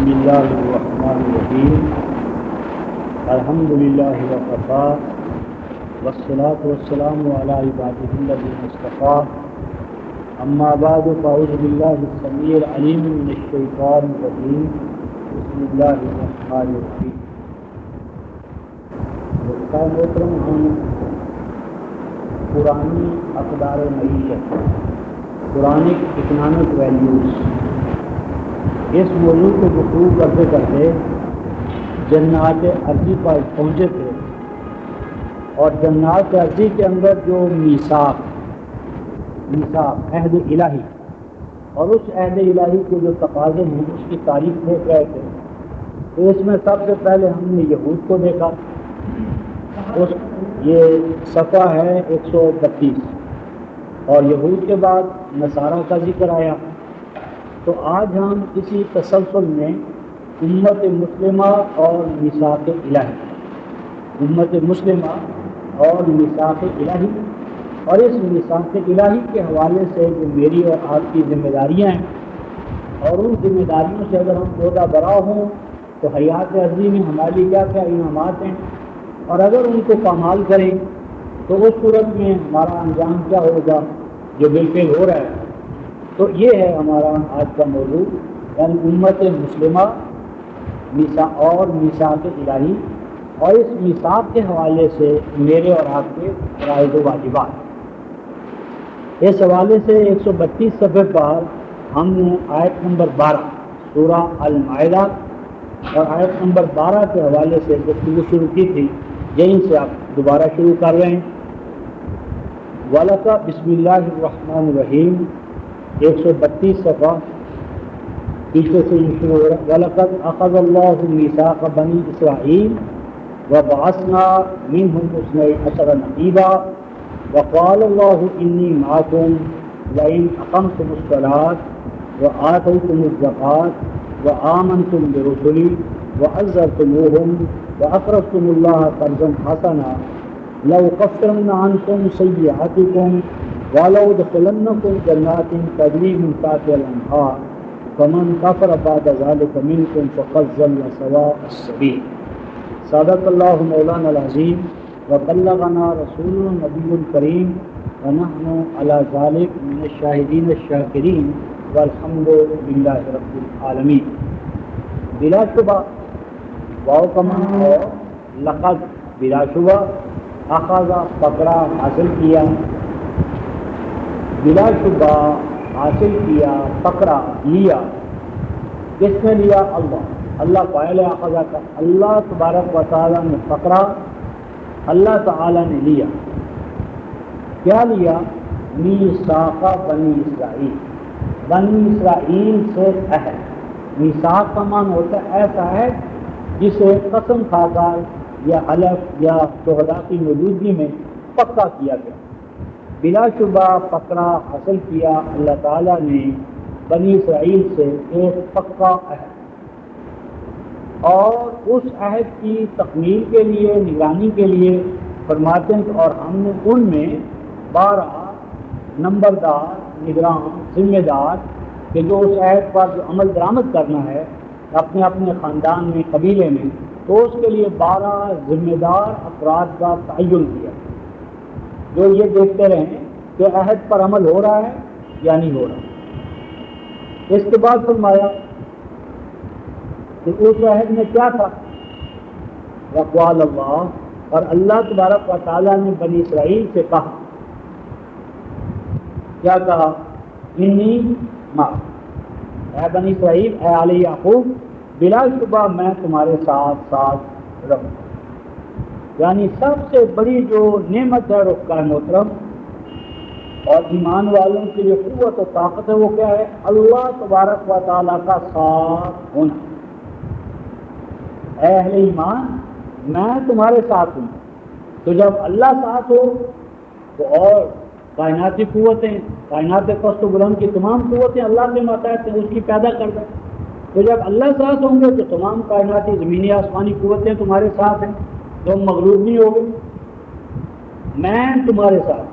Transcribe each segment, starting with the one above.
بسم اللہ الرحمن الرحیم الحمد للہ وکفا والصلاة والسلام علی عبادہ الذین اصطفیٰ اما بعد فاعوذ باللہ السمیع العلیم من الشیطان الرجیم بسم اللہ الرحمن الرحیم۔ محترم، ہم پرانی اقدار معیشت، قرآنک اکنامک ویلیوز، اس موضوع کو گفتگو کرتے کرتے جنات ارضی پر پہنچے تھے، اور جنات ارضی کے اندر جو میثاق عہد الہی اور اس عہد الہی کے جو تقاضے ہیں اس کی تاریخ دیکھ رہے تھے۔ تو اس میں سب سے پہلے ہم نے یہود کو دیکھا، یہ صفحہ ہے 132، اور یہود کے بعد نصارہ کا ذکر آیا۔ تو آج ہم اسی تسلسل میں امت مسلمہ اور میثاق الہی، امت مسلمہ اور میثاق الہی، اور اس میثاق الہی کے حوالے سے جو میری اور آپ کی ذمہ داریاں ہیں، اور ان ذمہ داریوں سے اگر ہم عہدہ برا ہوں تو حیات ارضی میں ہماری کیا کیا انعامات ہیں، اور اگر ان کو پامال کریں تو اس صورت میں ہمارا انجام کیا ہوگا جو بالفعل ہو رہا ہے۔ تو یہ ہے ہمارا آج کا موضوع، یعنی امت مسلمہ اور میثاق الہی، اور اس میثاق کے حوالے سے میرے اور آپ کے فرائض و واجبات۔ اس حوالے سے 132 صفحے پر ہم نے آیت نمبر 12 سورہ المائدہ اور آیت نمبر 12 کے حوالے سے گفتگو شروع کی تھی، یہیں سے آپ دوبارہ شروع کر رہے ہیں۔ وَلَقَدْ بسم اللہ الرحمن الرحیم، 132 صفحہ پیچھے سے یہ شروع ہو رہا ہے۔ وَلَقَدْ أَخَذَ اللَّهُ مِيثَاقَ بَنِي إِسْرَائِيلَ وَبَعَثْنَا مِنْهُمْ اثْنَيْ عَشَرَ نَقِيبًا وَقَالَ اللَّهُ إِنِّي مَعَكُمْ لَئِنْ أَقَمْتُمُ الصَّلَاةَ وَآتَيْتُمُ الزَّكَاةَ وَآمَنْتُمْ بِرُسُلِي وَعَزَّرْتُمُوهُمْ وَأَقْرَضْتُمُ اللَّهَ قَرْضًا حَسَنًا لَأُكَفِّرَنَّ عَنْكُمْ سَيِّئَاتِكُمْ وَلَأُدْخِلَنَّكُمْ جَنَّاتٍ تَجْرِي مِنْ تَحْتِهَا الْأَنْهَارُ فَمَنْ كَفَرَ بَعْدَ ذَلِكَ مِنْكُمْ فَقَدْ ضَلَّ سَوَاءَ السَّبِيلِ۔ صدق اللہ مولانا العظیم وبلغنا رسول النبی الکریم ونحن علی ذلک من الشاہدین الشاکرین والحمد للہ رب العالمین۔ بلا شبہ واو کا معنی ہے لقد، بلا شبہ، اخذ پکڑا، حاصل کیا، بلا شبہ حاصل کیا، پکڑا، لیا۔ کس نے لیا؟ اللہ فاعل ہے اخذ کا، اللہ تبارک و تعالیٰ نے پکڑا، اللہ تعالیٰ نے لیا۔ کیا لیا؟ میثاق بنی اسرائیل، بنی اسرائیل سے عہد۔ میثاق کا معنی ہوتا ہے ایسا ہے جسے قسم کھا کر یا حلف یا شہداء کی موجودگی میں پکا کیا گیا۔ بلا شبہ پکڑا، حاصل کیا اللہ تعالیٰ نے بنی اسرائیل سے ایک پکا عہد، اور اس عہد کی تکمیل کے لیے، نگرانی کے لیے فرماتے ہیں، اور ہم نے ان میں 12 نمبردار، نگران، ذمہ دار کہ جو اس عہد پر جو عمل درآمد کرنا ہے اپنے اپنے خاندان میں، قبیلے میں، تو اس کے لیے 12 ذمہ دار افراد کا تعین کیا، جو یہ دیکھتے رہیں کہ عہد پر عمل ہو رہا ہے یا نہیں ہو رہا۔ اس کے بعد فرمایا کہ اس عہد میں کیا تھا؟ وقال اللہ، اور اللہ تبارک و تعالیٰ نے بنی اسرائیل سے کہا، کیا کہا؟ انی معکم، اے بنی اسرائیل، اے آل یعقوب، بلا شبہ میں تمہارے ساتھ ساتھ رہوں۔ یعنی سب سے بڑی جو نعمت ہے رفقا محترم اور ایمان والوں کی جو قوت و طاقت ہے وہ کیا ہے؟ اللہ تبارک و تعالیٰ کا ساتھ ہونا۔ اے اہل ایمان، میں تمہارے ساتھ ہوں۔ تو جب اللہ ساتھ ہو تو اور کائناتی قوتیں، کائنات پست و بلند کی تمام قوتیں اللہ کے ماتحت ہیں، اس کی پیدا کر دیں۔ تو جب اللہ ساتھ ہوں گے تو تمام کائناتی زمینی آسمانی قوتیں تمہارے ساتھ ہیں، تم مغلوب نہیں ہوگے، میں تمہارے ساتھ۔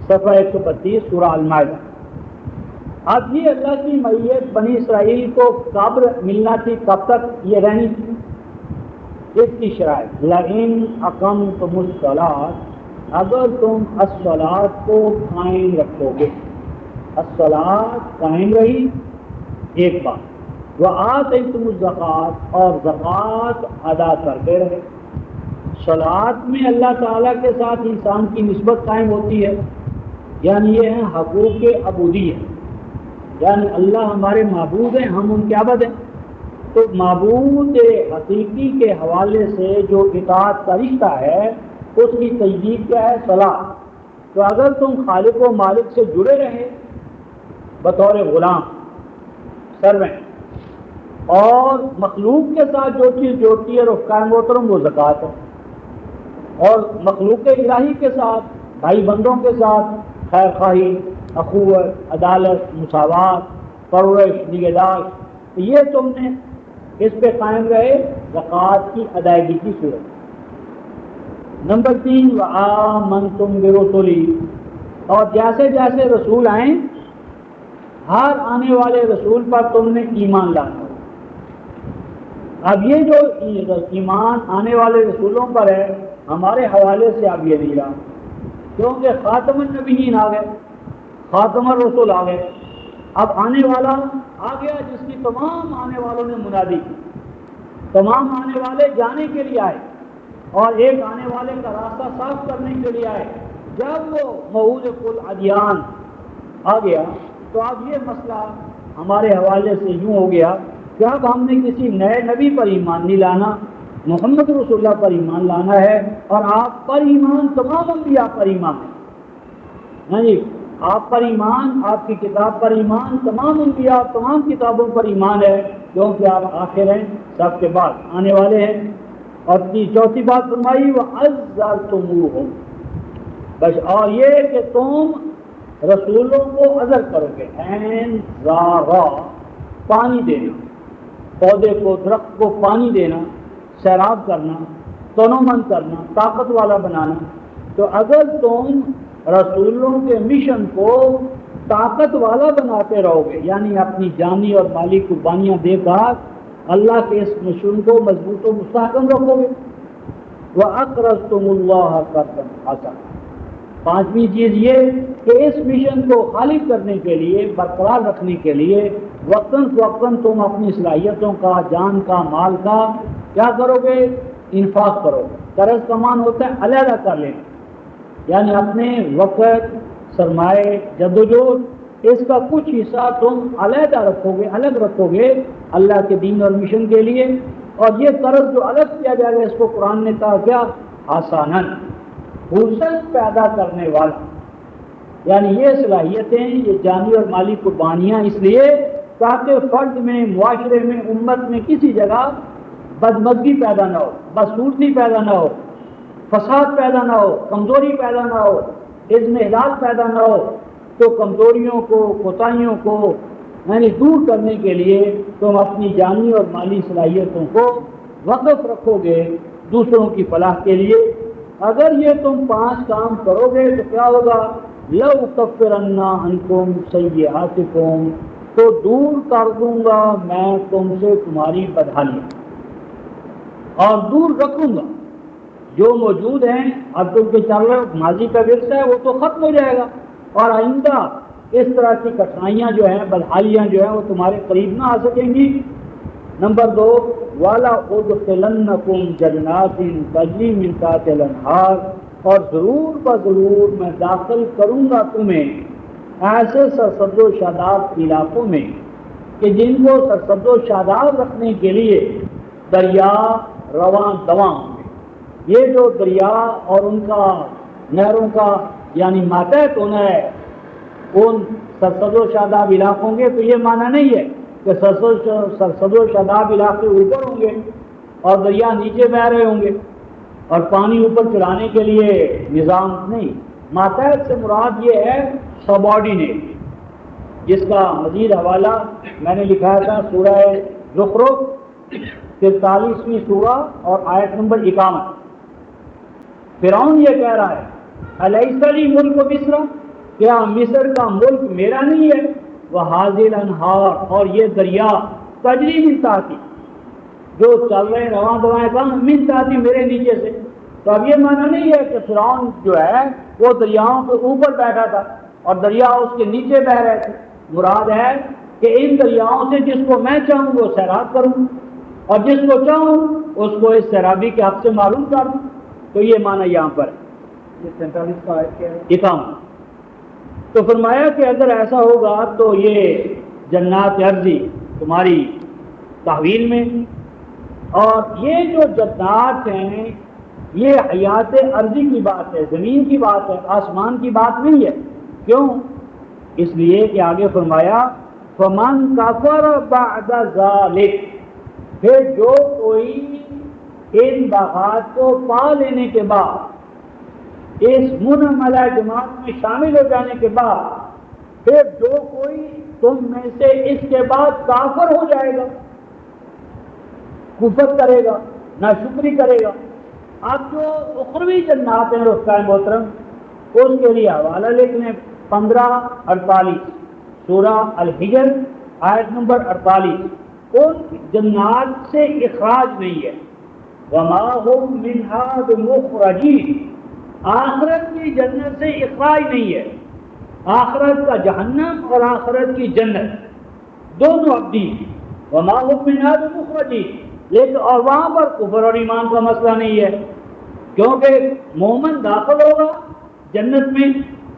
صفحہ 132 سورہ المائدہ۔ اب یہ اللہ کی معیت بنی اسرائیل کو کب ملنا تھی، کب تک یہ رہنی تھی؟ اس کی شرائط لئن اقمتم الصلاۃ، اگر تم الصلاۃ کو قائم رکھو گے، الصلاۃ قائم رہی ایک بات، وآتیتم الزکوٰۃ اور زکوٰۃ ادا کرتے رہے۔ صلاۃ میں اللہ تعالیٰ کے ساتھ انسان کی نسبت قائم ہوتی ہے، یعنی یہ ہے حقوق عبودیہ، یعنی اللہ ہمارے معبود ہیں، ہم ان کے عبد ہیں، تو معبود حقیقی کے حوالے سے جو اطاعت کا رشتہ ہے اس کی تجدید کیا ہے؟ صلاۃ۔ تو اگر تم خالق و مالک سے جڑے رہے بطور غلام سروینٹ، اور مخلوق کے ساتھ جو چیز جوڑتی ہے رفقائے محترم وہ زکوٰۃ ہے، اور مخلوق الہی کے ساتھ بھائی بندوں کے ساتھ خیر خواہی، اخوت، عدالت، مساوات، پرورش، نگہداشت، یہ تم نے اس پہ قائم رہے زکوٰۃ کی ادائیگی کی صورت۔ نمبر 3 وآمنتم برسلی، اور جیسے جیسے رسول آئیں ہر آنے والے رسول پر تم نے ایمان لانا۔ اب یہ جو ایمان آنے والے رسولوں پر ہے ہمارے حوالے سے اب یہ نہیں رہا، کیونکہ خاتم النبیین آ گئے، خاتم الرسول آ گئے، اب آنے والا آ گیا جس کی تمام آنے والوں نے منادی کی، تمام آنے والے جانے کے لیے آئے اور ایک آنے والے کا راستہ صاف کرنے کے لیے آئے۔ جب وہ موعود کل ادیان آ گیا تو اب یہ مسئلہ ہمارے حوالے سے یوں ہو گیا کہ اب ہم نے کسی نئے نبی پر ایمان نہیں لانا، محمد رسول اللہ پر ایمان لانا ہے، اور آپ پر ایمان تمام انبیاء پر ایمان ہے، ہاں جی، آپ پر ایمان، آپ کی کتاب پر ایمان، تمام انبیاء تمام کتابوں پر ایمان ہے، کیونکہ آپ آخر ہیں، سب کے بعد آنے والے ہیں۔ اور چوتھی بات فرمائی وَعَزَّرْتُمُوهُمْ، بس اور یہ کہ تم رسولوں کو عذر کرو گے، عین زارا، پانی دینا، پودے کو، درخت کو پانی دینا، سیراب کرنا، تنومند کرنا، طاقت والا بنانا۔ تو اگر تم رسولوں کے مشن کو طاقت والا بناتے رہو گے، یعنی اپنی جانی اور مالی قربانیاں دے کر اللہ کے اس مشن کو مضبوط و مستحکم رکھو گے، وَأَقْرَضْتُمُ اللَّهَ قَرْضًا حَسَنًا۔ پانچویں چیز یہ کہ اس مشن کو خالص کرنے کے لیے، برقرار رکھنے کے لیے وقتاً فوقتاً تم اپنی صلاحیتوں کا، جان کا، مال کا کیا کرو گے؟ انفاق کرو گے۔ قرض کا مان ہوتا ہے علیحدہ کر لینا، یعنی اپنے وقت، سرمائے، جدوجہد، اس کا کچھ حصہ تم علیحدہ رکھو گے، الگ رکھو گے اللہ کے دین اور مشن کے لیے۔ اور یہ قرض جو الگ کیا جائے گا اس کو قرآن نے کہا کیا؟ حسناً، حسن پیدا کرنے والا، یعنی یہ صلاحیتیں، یہ جانی اور مالی قربانیاں اس لیے تاکہ فرد میں، معاشرے میں، امت میں کسی جگہ بدمزگی پیدا نہ ہو، بدصورتی پیدا نہ ہو، فساد پیدا نہ ہو، کمزوری پیدا نہ ہو، اضمحلال پیدا نہ ہو۔ تو کمزوریوں کو، کوتاہیوں کو یعنی دور کرنے کے لیے تم اپنی جانی اور مالی صلاحیتوں کو وقف رکھو گے دوسروں کی فلاح کے لیے۔ اگر یہ تم 5 کام کرو گے تو کیا ہوگا؟ لَأُكَفِّرَنَّ عَنْكُمْ سَيِّئَاتِكُمْ، تو دور کر دوں گا میں تم سے تمہاری بدحالیاں، اور دور رکھوں گا جو موجود ہیں۔ اب تم کے چل رہے ماضی کا ورثہ ہے وہ تو ختم ہو جائے گا، اور آئندہ اس طرح کی کٹھنائیاں جو ہیں، بدحالیاں جو ہیں وہ تمہارے قریب نہ آ سکیں گی۔ نمبر 2 والا ادخلنکم جنات تجری من تحتها الانہار، اور ضرور بضرور میں داخل کروں گا تمہیں ایسے سرسبز و شاداب علاقوں میں کہ جن کو سرسبز و شاداب رکھنے کے لیے دریا رواں دواں ہوں گے۔ یہ جو دریا اور ان کا نہروں کا یعنی ماتحت ہونا ہے ان سرسبز و شاداب علاقوں کے، تو یہ معنی نہیں ہے کہ سرسبز و شاداب علاقے اوپر ہوں گے اور دریا نیچے بہ رہے ہوں گے اور پانی اوپر چلانے کے لیے نظام نہیں۔ ماتحت سے مراد یہ ہے سبارڈینیٹ، جس کا مزید حوالہ میں نے لکھا تھا سورہ زخرف 43ویں سورہ اور آیت نمبر 51۔ فرعون یہ کہہ رہا ہے الیس لی ملک مصر، کیا مصر کا ملک میرا نہیں ہے؟ وحاذل انہار، اور یہ دریا تجری من تحتی، جو چل رہے ہیں رواں دوائیں کہاں من تحتی، میرے نیچے سے۔ تو اب یہ معنی نہیں ہے کہ فرعون جو ہے وہ دریاؤں کے اوپر بیٹھا تھا اور دریا اس کے نیچے بہ رہے تھے، مراد ہے کہ ان دریاؤں سے جس کو میں چاہوں وہ سیراب کروں اور جس کو چاہوں اس کو اس سیرابی کے حق سے معلوم کر دوں۔ تو یہ معنی یہاں پر یہ 47 کا آیت کیا ہے؟ اقام۔ تو فرمایا کہ اگر ایسا ہوگا تو یہ جنات عرضی تمہاری تحویل میں، اور یہ جو جنات ہیں یہ حیات عرضی کی بات ہے، زمین کی بات ہے، آسمان کی بات نہیں ہے۔ کیوں؟ اس لیے کہ آگے فرمایا فمن کفر بعد ذلک، پھر جو کوئی ان باغات کو پا لینے کے بعد، اس منعملہ جماعت میں شامل ہو جانے کے بعد، پھر جو کوئی تم میں سے اس کے بعد کافر ہو جائے گا، کفر کرے گا، ناشکری کرے گا۔ اب جو اخروی جنات ہیں رفقائے محترم، اس کے لیے حوالہ لکھ لیں 15-48 سورہ الحجر آیت نمبر 48۔ ان جنات سے اخراج نہیں ہے، وما هم منها بمخرجین، آخرت کی جنت سے اخراج نہیں ہے۔ آخرت کا جہنم اور آخرت کی جنت دونوں ابدی ہیں، وما هم منها بمخرجین، لیکن اور وہاں پر کفر اور ایمان کا مسئلہ نہیں ہے، کیونکہ مومن داخل ہوگا جنت میں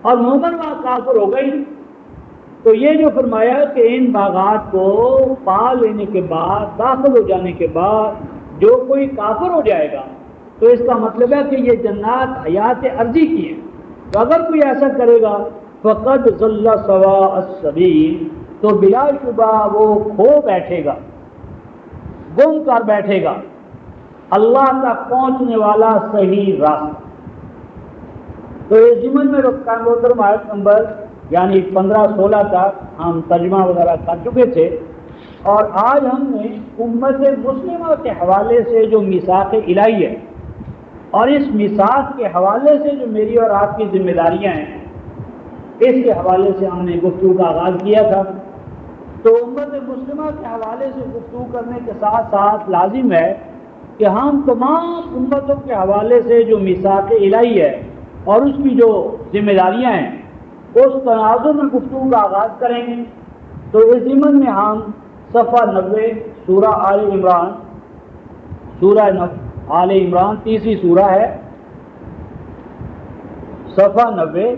اور مومن وہاں کافر ہوگا ہی نہیں۔ تو یہ جو فرمایا کہ ان باغات کو پا لینے کے بعد، داخل ہو جانے کے بعد جو کوئی کافر ہو جائے گا، تو اس کا مطلب ہے کہ یہ جنات حیات عرضی کی ہیں۔ تو اگر کوئی ایسا کرے گا فقد ضل سواء السبیل، تو بلا شبہ وہ کھو بیٹھے گا، گم کر بیٹھے گا اللہ تک پہنچنے والا صحیح راستہ۔ تو اس ضمن میں رکھتا محترم آیت نمبر یعنی 15-16 تک ہم ترجمہ وغیرہ کر چکے تھے، اور آج ہم نے امت مسلمہ کے حوالے سے جو میثاق الہی ہے اور اس میثاق کے حوالے سے جو میری اور آپ کی ذمہ داریاں ہیں، اس کے حوالے سے ہم نے گفتگو کا آغاز کیا تھا۔ تو امت مسلمہ کے حوالے سے گفتگو کرنے کے ساتھ ساتھ لازم ہے کہ ہم تمام امتوں کے حوالے سے جو میثاق الہی ہے اور اس کی جو ذمہ داریاں ہیں اس تناظر میں گفتگو کا آغاز کریں گے۔ تو اس ضمن میں ہم صفحہ 90 سورہ آل عمران، سورہ آل عمران تیسری سورہ ہے، صفحہ 90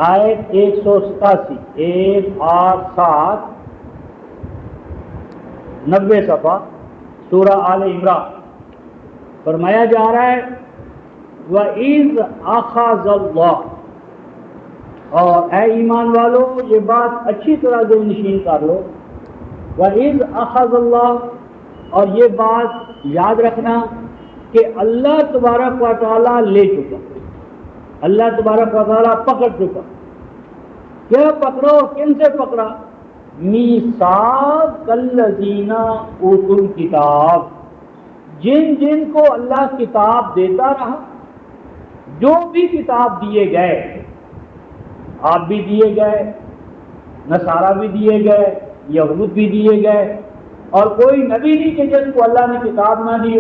آیت 187، 187 90 صفحہ سورہ آل عمران فرمایا جا رہا ہے وَإِذْ أَخَذَ اللَّهُ، اور اے ایمان والو یہ بات اچھی طرح ذہن نشین کر لو، وَإِذْ أَخَذَ اللَّهُ، اور یہ بات یاد رکھنا کہ اللہ تبارک و تعالیٰ لے چکا، اللہ تبارک و تعالیٰ پکڑ چکا۔ کیا پکڑا اور کن سے پکڑا؟ میثاق الذین اوتوا الکتاب، جن جن کو اللہ کتاب دیتا رہا، جو بھی کتاب دیے گئے، آپ بھی دیے گئے، نصارہ بھی دیے گئے، یہود بھی دیے گئے، اور کوئی نبی نہیں کہ جس کو اللہ نے کتاب نہ دی۔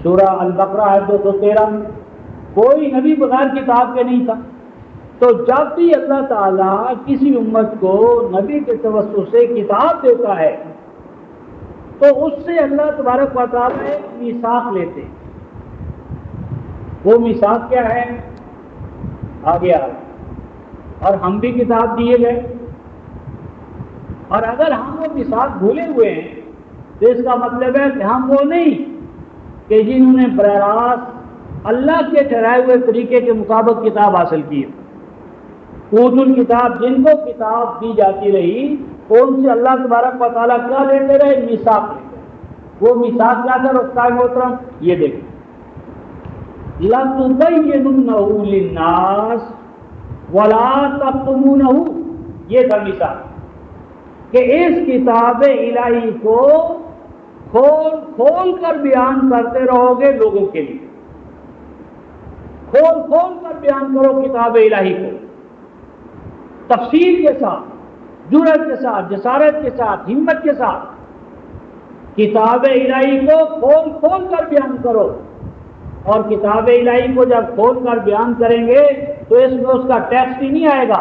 سورہ البقرہ آیت 213 میں کوئی نبی بغیر کتاب کے نہیں تھا۔ تو جب بھی اللہ تعالیٰ کسی امت کو نبی کے توسط سے کتاب دیتا ہے تو اس سے اللہ تبارک و تعالیٰ ایک میثاق لیتے ہیں۔ وہ میثاق کیا ہے؟ آگے اور ہم بھی کتاب دیے گئے، اور اگر ہم وہ میثاق بھولے ہوئے ہیں تو اس کا مطلب ہے کہ ہم وہ نہیں کہ جنہوں نے براہ راست اللہ کے ٹھہرائے ہوئے طریقے کے مطابق کتاب حاصل کی ہے۔ اوتوا الکتاب، جن کو کتاب دی جاتی رہی ان سے اللہ تبارک و تعالیٰ کیا لیتے رہے؟ میثاق لیتے رہے۔ وہ میثاق کیا تھا رفقائے محترم؟ یہ دیکھیں، لَتُبَيِّنُنَّهُ لِلنَّاسِ وَلَا تَكْتُمُونَهُ، یہ تھا میثاق کہ اس کتاب الہی کو کھول کھول کر بیان کرتے رہو گے لوگوں کے لیے، کھول کھول کر بیان کرو کتاب الہی کو، تفصیل کے ساتھ، جرأت کے ساتھ، جسارت کے ساتھ، ہمت کے ساتھ کتاب الہی کو کھول کھول کر بیان کرو. اور کتاب الہی کو جب کھول کر بیان کریں گے تو اس میں اس کا ٹیکسٹ ہی نہیں آئے گا،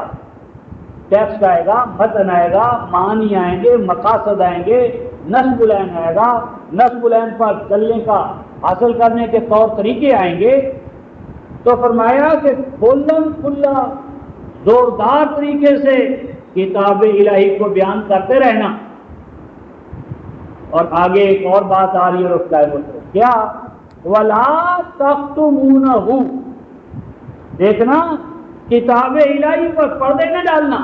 ٹیکسٹ آئے گا، متن آئے گا، معانی آئیں گے، مقاصد آئیں گے، نصب العین آئے گا، نصب العین پر چلنے کا، حاصل کرنے کے طور طریقے آئیں گے. تو فرمایا کہ کھلم کھلا زوردار طریقے سے کتاب الہی کو بیان کرتے رہنا. اور آگے ایک اور بات آ رہی ہے رکھتا ہے کیا؟ وَلَا تَخْتُمُونَهُ، دیکھنا کتاب الہی پر پردے نہ ڈالنا،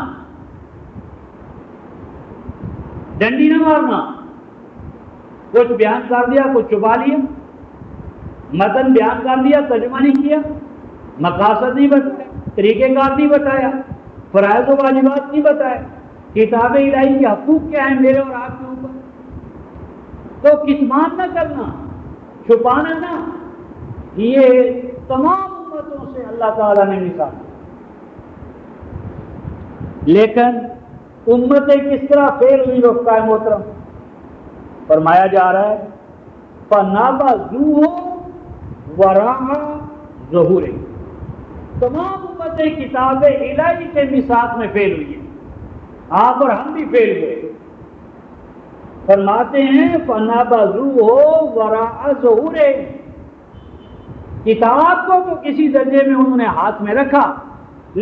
ڈنڈی نہ مارنا. کچھ بیان کر دیا، کچھ چھپا لیا، متن بیان کر دیا، ترجمہ نہیں کیا، مقاصد نہیں بتایا، طریقہ کار نہیں بتایا، فرائض و واجبات نہیں بتایا، کتاب الہی کے حقوق کیا ہیں میرے اور آپ کے اوپر. تو کتمان نہ کرنا، چھپانا نہ. یہ تمام امتوں سے اللہ تعالیٰ نے مثال. لیکن امتیں کس طرح فیل ہوئی رکھتا ہے محترم؟ فرمایا جا رہا ہے فَنَبَذُوهُ وَرَاءَ ظُهُورِهِمْ. تمام امتیں کتاب الہی کے میثاق میں فیل ہوئی ہیں، آپ اور ہم بھی فیل ہوئے. فرماتے ہیں فَنَبَذُوهُ وَرَاءَ ظُهُورِهِمْ، کتاب کو تو کسی درجے میں انہوں نے ہاتھ میں رکھا،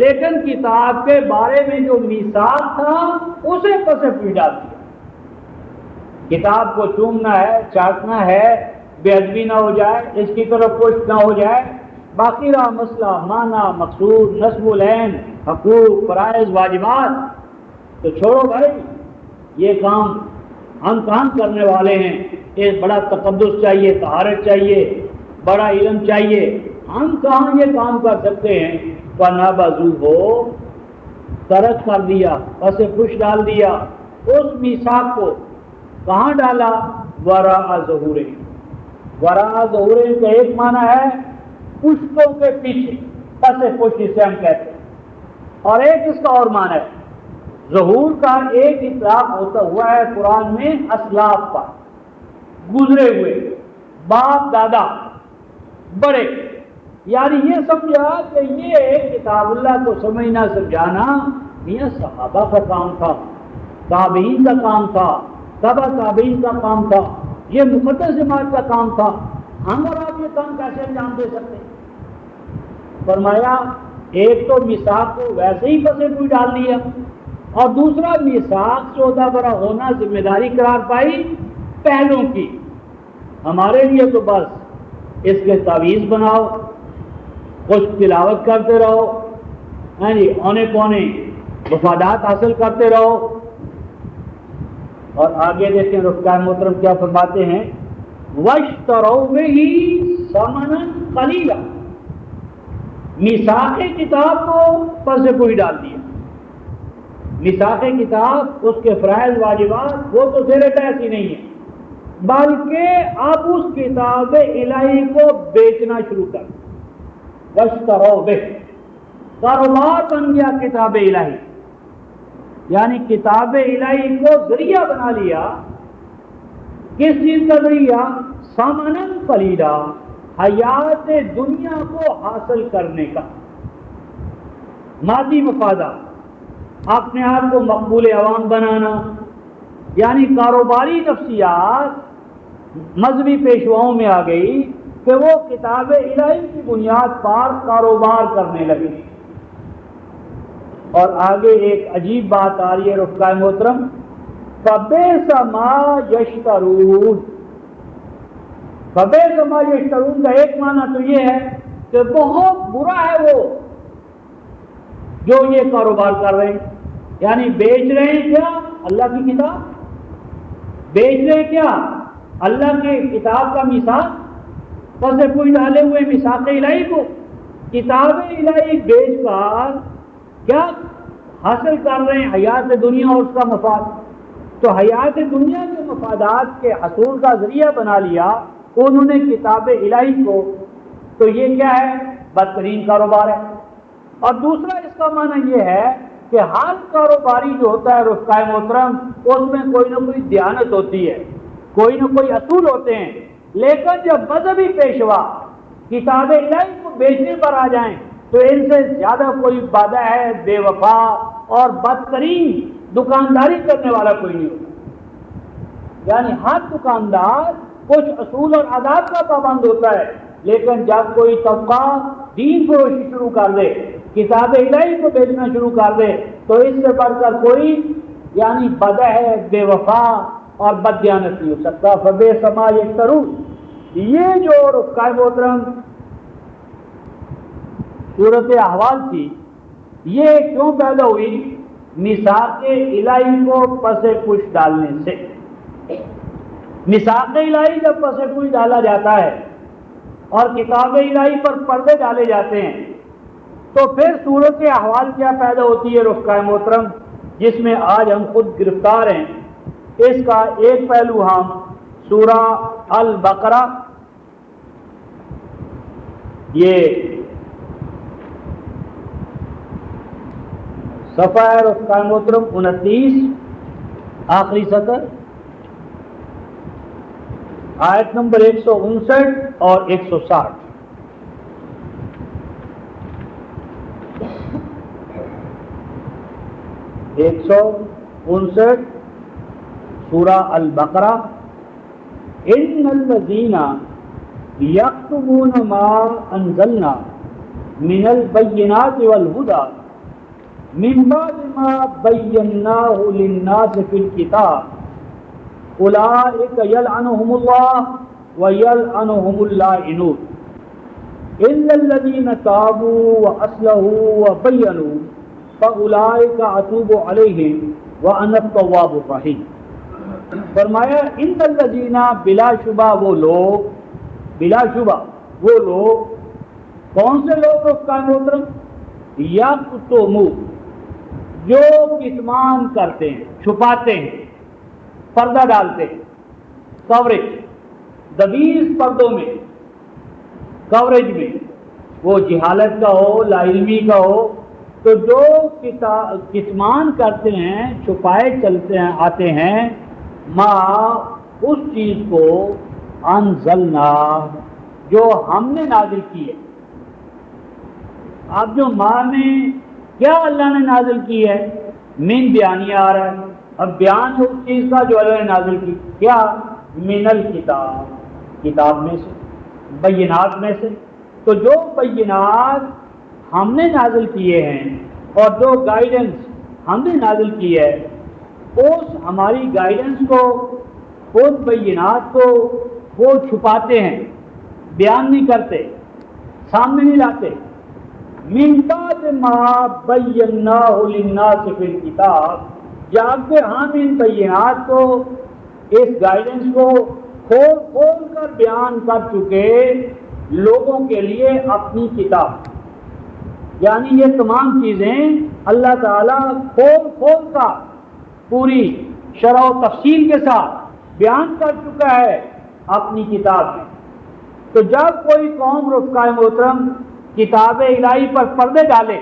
لیکن کتاب کے بارے میں جو میثاق تھا اسے پس پوچھ ڈال دیا. کتاب کو چومنا ہے، چاٹنا ہے، بے ادبی نہ ہو جائے، اس کی طرف پشت نہ ہو جائے، باقی رہا مسئلہ معنی، مقصود، نصب العین، حقوق، فرائض، واجبات، تو چھوڑو بھائی، یہ کام ہم کام کرنے والے ہیں. ایک بڑا تقدس چاہیے، طہارت چاہیے، بڑا علم چاہیے، ہم کہاں یہ کام کر سکتے ہیں؟ فَنَبَذُوهُ، ترک کر دیا، پس پش ڈال دیا. اس میثاق کو کہاں ڈالا؟ وَرَاءَ ظُهُورِهِمْ. وَرَاءَ ظُهُورِهِمْ کا ایک معنی ہے پشتوں کے پیچھے، پس پش اسے ہم کہتے ہیں. اور ایک اس کا اور معنی ہے، ظہور کا ایک اطلاق ہوتا ہوا ہے قرآن میں اسلاف پر، گزرے ہوئے، باپ دادا، بڑے. یعنی یہ سمجھا کہ یہ کتاب اللہ کو سمجھنا سمجھانا یہ صحابہ کا کام تھا، تابعین کا کام تھا، تبع تابعین کا کام تھا، یہ مقدس جماعت کا کام تھا. ہم اور آپ یہ کام کیسے انجام دے سکتے؟ فرمایا ایک تو میثاق کو ویسے ہی پسے کوئی ڈال دیا، اور دوسرا میثاق سے عہدہ برا ہونا، ذمہ داری قرار پائی پہلوں کی. ہمارے لیے تو بس اس کے تعویذ بناؤ، کچھ تلاوت کرتے رہو، اونے پونے مفادات حاصل کرتے رہو. اور آگے دیکھیں رفقائے محترم کیا فرماتے ہیں، وَاشْتَرَوْا بِهِ ثَمَنًا قَلِيلًا. میثاق کتاب کو پر سے کوئی ڈال دیا. میثاق کتاب، اس کے فرائض واجبات وہ تو زیر بحث ہی نہیں ہے، بلکہ اب اس کتاب الہی کو بیچنا شروع کر. وَاشْتَرَوْا بِهِ، کاروبار بن گیا کتاب الہی. یعنی کتاب الہی کو ذریعہ بنا لیا. کس چیز کا ذریعہ؟ ثمناً قلیلا، حیات دنیا کو حاصل کرنے کا، مادی مفادات، اپنے آپ کو مقبول عوام بنانا. یعنی کاروباری نفسیات مذہبی پیشواؤں میں آ گئی کہ وہ کتاب الہی کی بنیاد پر کاروبار کرنے لگے. اور آگے ایک عجیب بات آ رہی ہے رفقائے محترم، فَبِئْسَ مَا يَشْتَرُونَ. فَبِئْسَ مَا يَشْتَرُونَ کا ایک معنی تو یہ ہے کہ بہت برا ہے وہ جو یہ کاروبار کر رہے ہیں. یعنی بیچ رہے ہیں کیا؟ اللہ کی کتاب. بیچ رہے ہیں کیا؟ اللہ کی کتاب کا میثاق، پس کوئی ڈالے ہوئے میثاق الہی کو. کتاب الہی بیچ کر کیا حاصل کر رہے ہیں؟ حیات دنیا اور اس کا مفاد. تو حیات دنیا کے مفادات کے حصول کا ذریعہ بنا لیا انہوں نے کتاب الہی کو. تو یہ کیا ہے؟ بدترین کاروبار ہے. اور دوسرا اس کا معنی یہ ہے کہ ہر کاروباری جو ہوتا ہے رفقائے محترم اس میں کوئی نہ کوئی دیانت ہوتی ہے، کوئی نہ کوئی اصول ہوتے ہیں، لیکن جب مذہبی پیشوا کتاب الہی کو بیچنے پر آ جائیں تو ان سے زیادہ کوئی بادہ ہے بے وفا اور بدترین دکانداری کرنے والا کوئی نہیں ہوتا۔ یعنی ہر دکاندار کچھ اصول اور آداب کا پابند ہوتا ہے، لیکن جب کوئی طبقہ دین فروشی شروع کر دے، کتاب الہی کو بیچنا شروع کر دے، تو اس سے بڑھ کر کوئی یعنی بدع ہے، بے وفا اور بددیانت نہیں ہو سکتا۔ فبئس ما یشترون، یہ جو رفقائے محترم صورت احوال تھی، یہ کیوں پیدا ہوئی؟ میثاق الہی کو پس پش ڈالنے سے۔ میثاق الہی جب پس پش ڈالا جاتا ہے اور کتاب الہی پر پردے ڈالے جاتے ہیں تو پھر صورت احوال کیا پیدا ہوتی ہے رفقائے محترم، جس میں آج ہم خود گرفتار ہیں۔ اس کا ایک پہلو ہم سورہ البقرہ، یہ صفحہ ہے رفقائے محترم 29، آخری سطر، آیت نمبر 159 اور 160۔ ایک سو انسٹھ سورہ البقرہ، ان الذین یکتمون ما انزلنا من البینات والہدی من بعد ما بیناہ للناس فی الکتاب اولئک یلعنہم اللہ ویلعنہم اللاعنون الا الذین تابوا واصلحوا وبینوا فاولئک اتوب علیہم وانا التواب الرحیم۔ فرمایا ان الذین، بلا شبہ وہ لوگ، بلا شبہ وہ لوگ، کون سے لوگ رفقائے محترم؟ یکتمون، جو کتمان کرتے ہیں، چھپاتے ہیں، پردہ ڈالتے ہیں، کوریج، دبیز پردوں میں، کوریج میں، وہ جہالت کا ہو، لا علمی کا ہو، تو جو کتمان کرتے ہیں، چھپائے چلتے ہیں، آتے ہیں، ما اس چیز کو انزلنا جو ہم نے نازل کی ہے۔ اب جو ماں میں کیا اللہ نے نازل کی ہے، من بیانیہ آ رہا ہے، اب بیان اس چیز کا جو اللہ نے نازل کی، کیا؟ من الکتاب، کتاب میں سے، بینات میں سے۔ تو جو بینات ہم نے نازل کیے ہیں اور جو گائیڈنس ہم نے نازل کی ہے، اس ہماری گائیڈنس کو، اس بینات کو وہ چھپاتے ہیں، بیان نہیں کرتے، سامنے نہیں لاتے۔ من بعد ما بیناہ للناس فی الکتاب، جب کہ ہم ان بینات کو، اس گائیڈنس کو کھول کھول کر بیان کر چکے لوگوں کے لیے اپنی کتاب، یعنی یہ تمام چیزیں اللہ تعالیٰ کھول کھول کر پوری شرح و تفصیل کے ساتھ بیان کر چکا ہے اپنی کتاب میں۔ تو جب کوئی قوم رفقائے محترم کتاب الہی پر پردے ڈالے،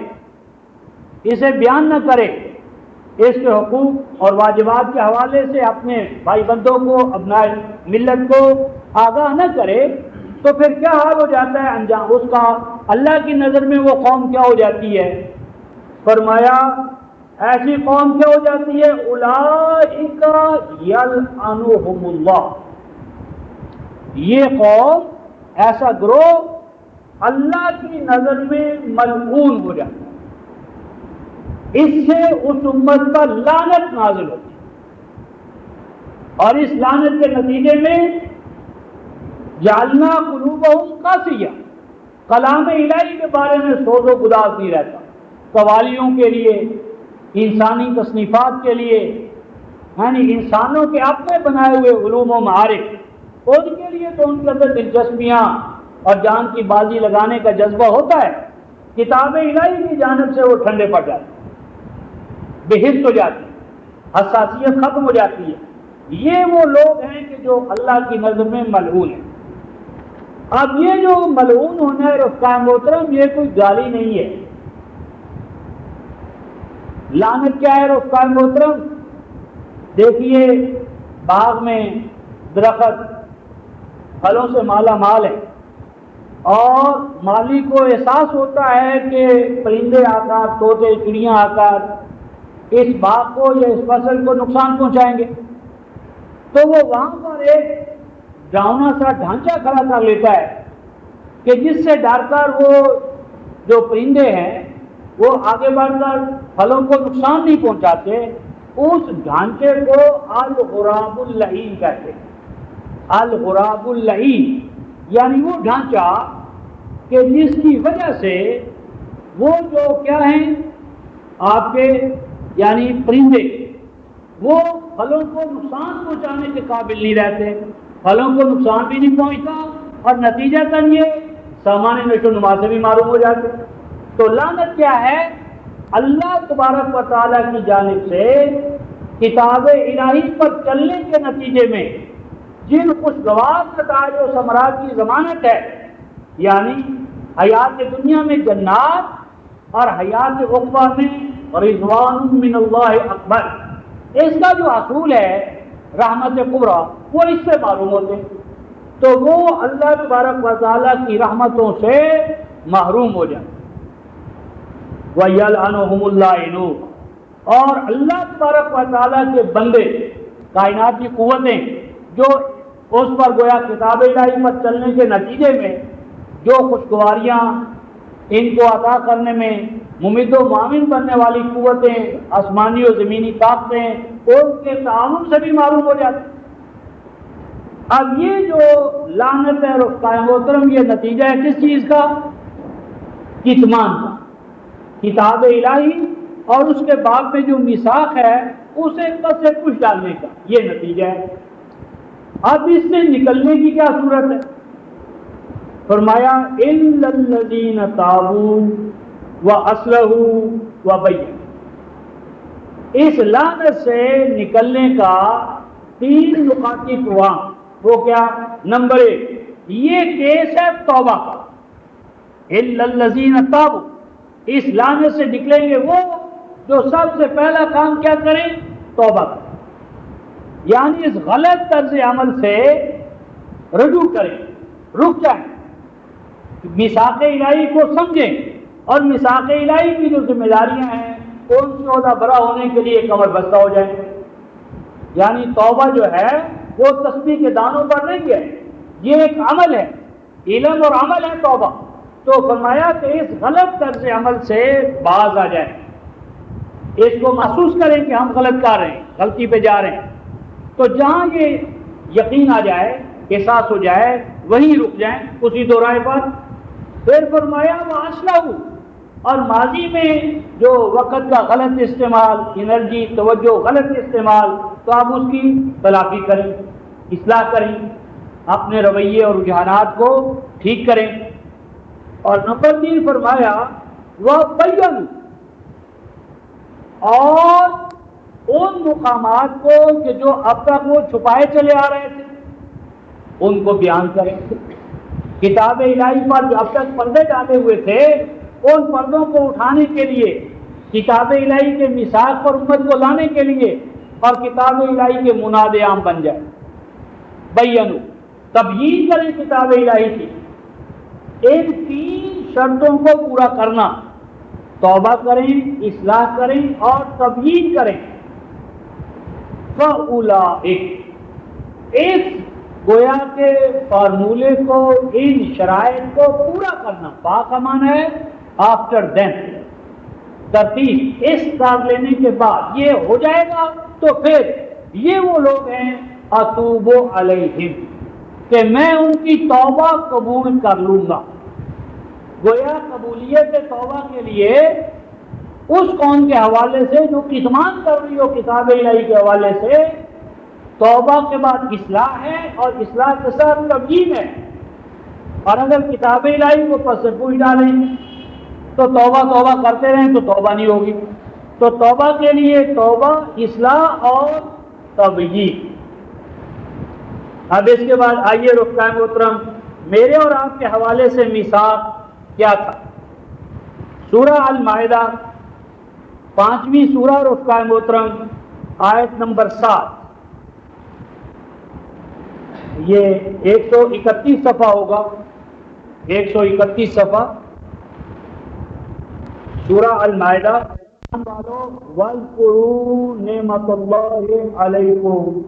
اسے بیان نہ کرے، اس کے حقوق اور واجبات کے حوالے سے اپنے بھائی بندوں کو، ابنائے ملت کو آگاہ نہ کرے، تو پھر کیا حال ہو جاتا ہے انجام اس کا؟ اللہ کی نظر میں وہ قوم کیا ہو جاتی ہے؟ فرمایا ایسی قوم کیا ہو جاتی ہے؟ اولئک یلعنہم اللہ، یہ قوم، ایسا گروہ اللہ کی نظر میں ملعون ہو جاتا ہے، اس سے اس امت پر لعنت نازل ہوتی ہے، اور اس لعنت کے نتیجے میں جعلنا قلوبہم قاسیہ، کلام الہی کے بارے میں سوز و گداز نہیں رہتا، قوالیوں کے لیے، انسانی تصنیفات کے لیے، یعنی انسانوں کے اپنے بنائے ہوئے علوم و معارف، ان کے لیے تو ان کے اندر دلچسپیاں اور جان کی بازی لگانے کا جذبہ ہوتا ہے، کتاب الہی کی جانب سے وہ ٹھنڈے پڑ جاتے، بے حس ہو جاتی، حساسیت ختم ہو جاتی ہے۔ یہ وہ لوگ ہیں کہ جو اللہ کی نظر میں ملعون ہیں۔ اب یہ جو ملعون ہونا ہے رفقائے محترم، یہ کوئی گالی نہیں ہے، لعنت کیا ہے رفقائے محترم؟ دیکھیے باغ میں درخت پھلوں سے مالا مال ہے اور مالی کو احساس ہوتا ہے کہ پرندے آ کر طوطے چڑیاں آ کر اس باغ کو یا اس فصل کو نقصان پہنچائیں گے، تو وہ وہاں پر ایک ڈراؤنا سا ڈھانچہ کھڑا کر لیتا ہے کہ جس سے ڈر کر وہ جو پرندے ہیں وہ آگے بڑھ کر پھلوں کو نقصان نہیں پہنچاتے۔ اس ڈھانچے کو الغراب اللعین کہتے ہیں، الغراب اللعین، یعنی وہ ڈھانچہ کہ جس کی وجہ سے وہ جو کیا ہیں آپ کے یعنی پرندے وہ پھلوں کو نقصان پہنچانے کے قابل نہیں رہتے، پھلوں کو نقصان بھی نہیں پہنچتا اور نتیجتاً یہ سامان نشو و نما سے بھی معروم ہو جاتے۔ تو لعنت کیا ہے؟ اللہ تبارک و تعالیٰ کی جانب سے کتاب الہی پر چلنے کے نتیجے میں جن خوشگوار نتائج و ثمرات کی ضمانت ہے، یعنی حیات دنیا میں جنات اور حیات عقبیٰ میں رضوان من اللہ اکبر، اس کا جو حصول ہے رحمت کبریٰ وہ اس سے معلوم ہوتے ہیں، تو وہ اللہ تبارک و تعالیٰ کی رحمتوں سے محروم ہو جائیں۔ وَيَلْعَنُهُمُ اللَّاعِنُونَ، اور اللہ تبارک و تعالیٰ کے بندے کائنات کی قوتیں جو اس پر گویا کتاب الہی پر چلنے کے نتیجے میں جو خوشگواریاں ان کو عطا کرنے میں ممد و معاون بننے والی قوتیں آسمانی و زمینی طاقتیں ان کے تعاون سے بھی معلوم ہو جاتے۔ اب یہ جو لعنت ہے رفقائے محترم، یہ نتیجہ ہے کس چیز کا؟ کتمان کا، کتاب الہی اور اس کے بعد میں جو میثاق ہے اسے کسے کچھ ڈالنے کا، یہ نتیجہ ہے۔ اب اس سے نکلنے کی کیا صورت ہے؟ فرمایا اِلَّا الَّذِينَ تَابُوا وَأَصْلَحُوا وَبَيَّنُوا۔ اس لعنت سے نکلنے کا 3 نقاطی پیغام، وہ کیا؟ نمبر 1 یہ کیس ہے توبہ کا، اِلَّا الَّذِينَ تَابُوا، اس لعنت سے نکلیں گے وہ جو سب سے پہلا کام کیا کریں؟ توبہ کریں، یعنی اس غلط طرز عمل سے رجوع کریں، رک جائیں، میثاق الہی کو سمجھیں اور میثاق الہی کی جو ذمہ داریاں ہیں ان سے عہدہ برا ہونے کے لیے کمر بستہ ہو جائیں۔ یعنی توبہ جو ہے وہ تسبیح کے دانوں پر نہیں ہے، یہ ایک عمل ہے، علم اور عمل ہے توبہ۔ تو فرمایا کہ اس غلط طرز عمل سے باز آ جائیں، اس کو محسوس کریں کہ ہم غلط کر رہے ہیں، غلطی پہ جا رہے ہیں، تو جہاں یہ یقین آ جائے، احساس ہو جائے، وہیں رک جائیں اسی دورائے پر۔ پھر فرمایا وَأَصْلَحُوا، اور ماضی میں جو وقت کا غلط استعمال، انرجی توجہ غلط استعمال، تو آپ اس کی تلافی کریں، اصلاح کریں، اپنے رویے اور رجحانات کو ٹھیک کریں۔ اور نمبر 3 فرمایا وَبَيَّنُوا، اور ان مقامات کو کہ جو اب تک وہ چھپائے چلے آ رہے تھے ان کو بیان کریں۔ کتاب الہی پر جو اب تک پردے ڈالے ہوئے تھے ان پردوں کو اٹھانے کے لیے، کتاب الہی کے میثاق پر امت کو لانے کے لیے، اور کتاب الہی کے مناد عام بن جائے۔ بیانو، تبیین کریں کتاب الہی کی، ان 3 شرطوں کو پورا کرنا، توبہ کریں، اصلاح کریں اور تبیین کریں۔ فَأُولَٰئِکَ، اس گویا کے فارمولے کو، ان شرائط کو پورا کرنا، پاک امان ہے آفٹر دین، ترتیب اس کار لینے کے بعد یہ ہو جائے گا تو پھر یہ وہ لوگ ہیں اتوب علیہم، کہ میں ان کی توبہ قبول کر لوں گا۔ گویا قبولیت توبہ کے لیے اس قوم کے حوالے سے جو کتمان کر رہی ہو کتاب الہی کے حوالے سے، توبہ کے بعد اصلاح ہے اور اصلاح کے ساتھ تبیین ہے۔ اور اگر کتاب الہی کو پس سے پوچھ ڈالیں تو توبہ کرتے رہیں تو توبہ نہیں ہوگی۔ تو توبہ کے لیے توبہ، اصلاح اور تبیین۔ اب اس کے بعد آئیے رفقائے محترم، میرے اور آپ کے حوالے سے میثاق کیا تھا؟ سورہ المائدہ 5ویں سورہ رفقائے محترم آیت نمبر 7، یہ 131 صفحہ ہوگا، 131 صفحہ، سورہ المائدہ۔ وَاذْكُرُوا نِعْمَتَ اللَّهِ عَلَيْكُمْ،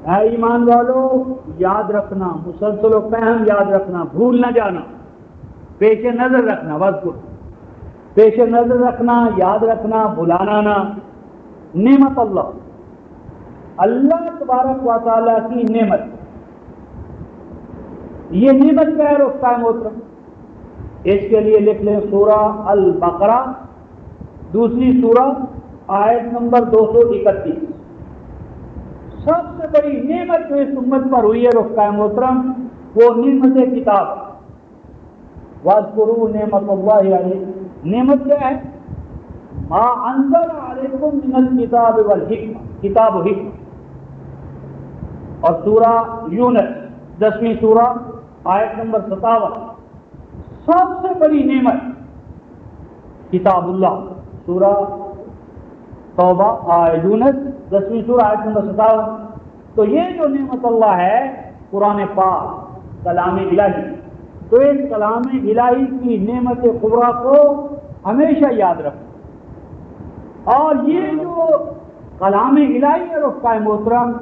اے ایمان والو یاد رکھنا، مسلسل و فہم یاد رکھنا، بھول نہ جانا، پیش نظر رکھنا، وَاذْكُرُ پیش نظر رکھنا، یاد رکھنا، بھلانا نہ، نعمت اللہ، اللہ تبارک و تعالیٰ کی نعمت۔ یہ نعمت کیا ہے رفقائے محترم؟ اس کے لیے لکھ لیں سورہ البقرہ، دوسری سورہ، آیت نمبر 231۔ سب سے بڑی نعمت جو اس امت پر ہوئی ہے رفقائے محترم، وہ نعمت کتاب۔ وَاذْكُرُوا نِعْمَتَ اللَّهِ عَلَيْكُمْ، نعمت کیا ہے؟ مَا أَنزَلَ عَلَيْكُمْ مِنَ الْكِتَابِ وَالْحِکْمَةِ، کتاب و حکمت۔ اور سورہ یونس 10ویں سورہ، آیت نمبر 57، سب سے بڑی نعمت کتاب اللہ۔ سورہ توبہ، یونس 10ویں سورہ، آیت نمبر 57۔ تو یہ جو نعمت اللہ ہے قرآن پاک، کلام الہی، تو اس کلام الہی کی نعمت کبریٰ کو ہمیشہ یاد رکھو۔ اور یہ جو کلام الہی ہے رفقائے محترم،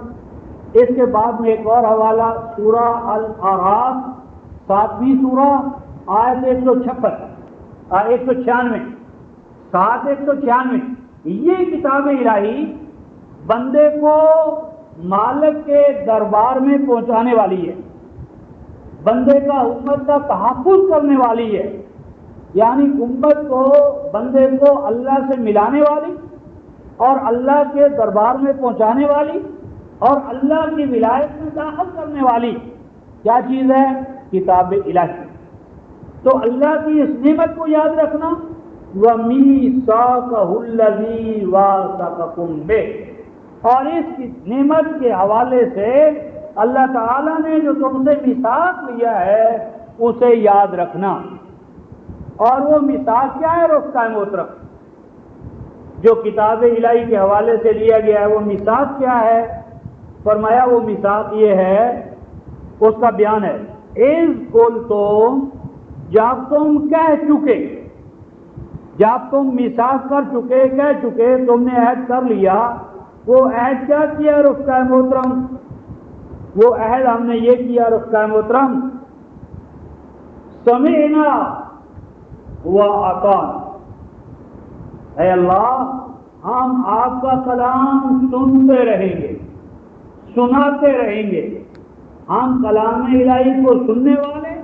اس کے بعد میں ایک اور حوالہ سورہ الاعراف 7ویں سورہ، آیت 196، 7:196۔ یہ کتاب الہی بندے کو مالک کے دربار میں پہنچانے والی ہے، بندے کا امت کا تحفظ کرنے والی ہے، یعنی امت کو، بندے کو اللہ سے ملانے والی اور اللہ کے دربار میں پہنچانے والی اور اللہ کی ولایت میں داخل کرنے والی کیا چیز ہے؟ کتاب الہی۔ تو اللہ کی اس نعمت کو یاد رکھنا، وَمِيثَاقَهُ الَّذِي وَاثَقَكُم بِهِ، اور اس نعمت کے حوالے سے اللہ تعالیٰ نے جو تم سے میثاق لیا ہے اسے یاد رکھنا۔ اور وہ میثاق کیا ہے رفقائے محترم؟ جو کتاب الہی کے حوالے سے لیا گیا ہے وہ میثاق کیا ہے؟ فرمایا وہ میثاق یہ ہے، اس کا بیان ہے، اِذْ قُلْتُمْ، جب تم کہہ چکے، جب تم میثاق کر چکے، کہہ چکے، تم نے عہد کر لیا۔ وہ عہد کیا کیا رفقائے محترم؟ وہ عہد ہم نے یہ کیا رفقائے محترم، سمعنا وَأَطَعْنَا، اے اللہ ہم آپ کا کلام سنتے رہیں گے، سناتے رہیں گے۔ ہم کلام الہی کو سننے والے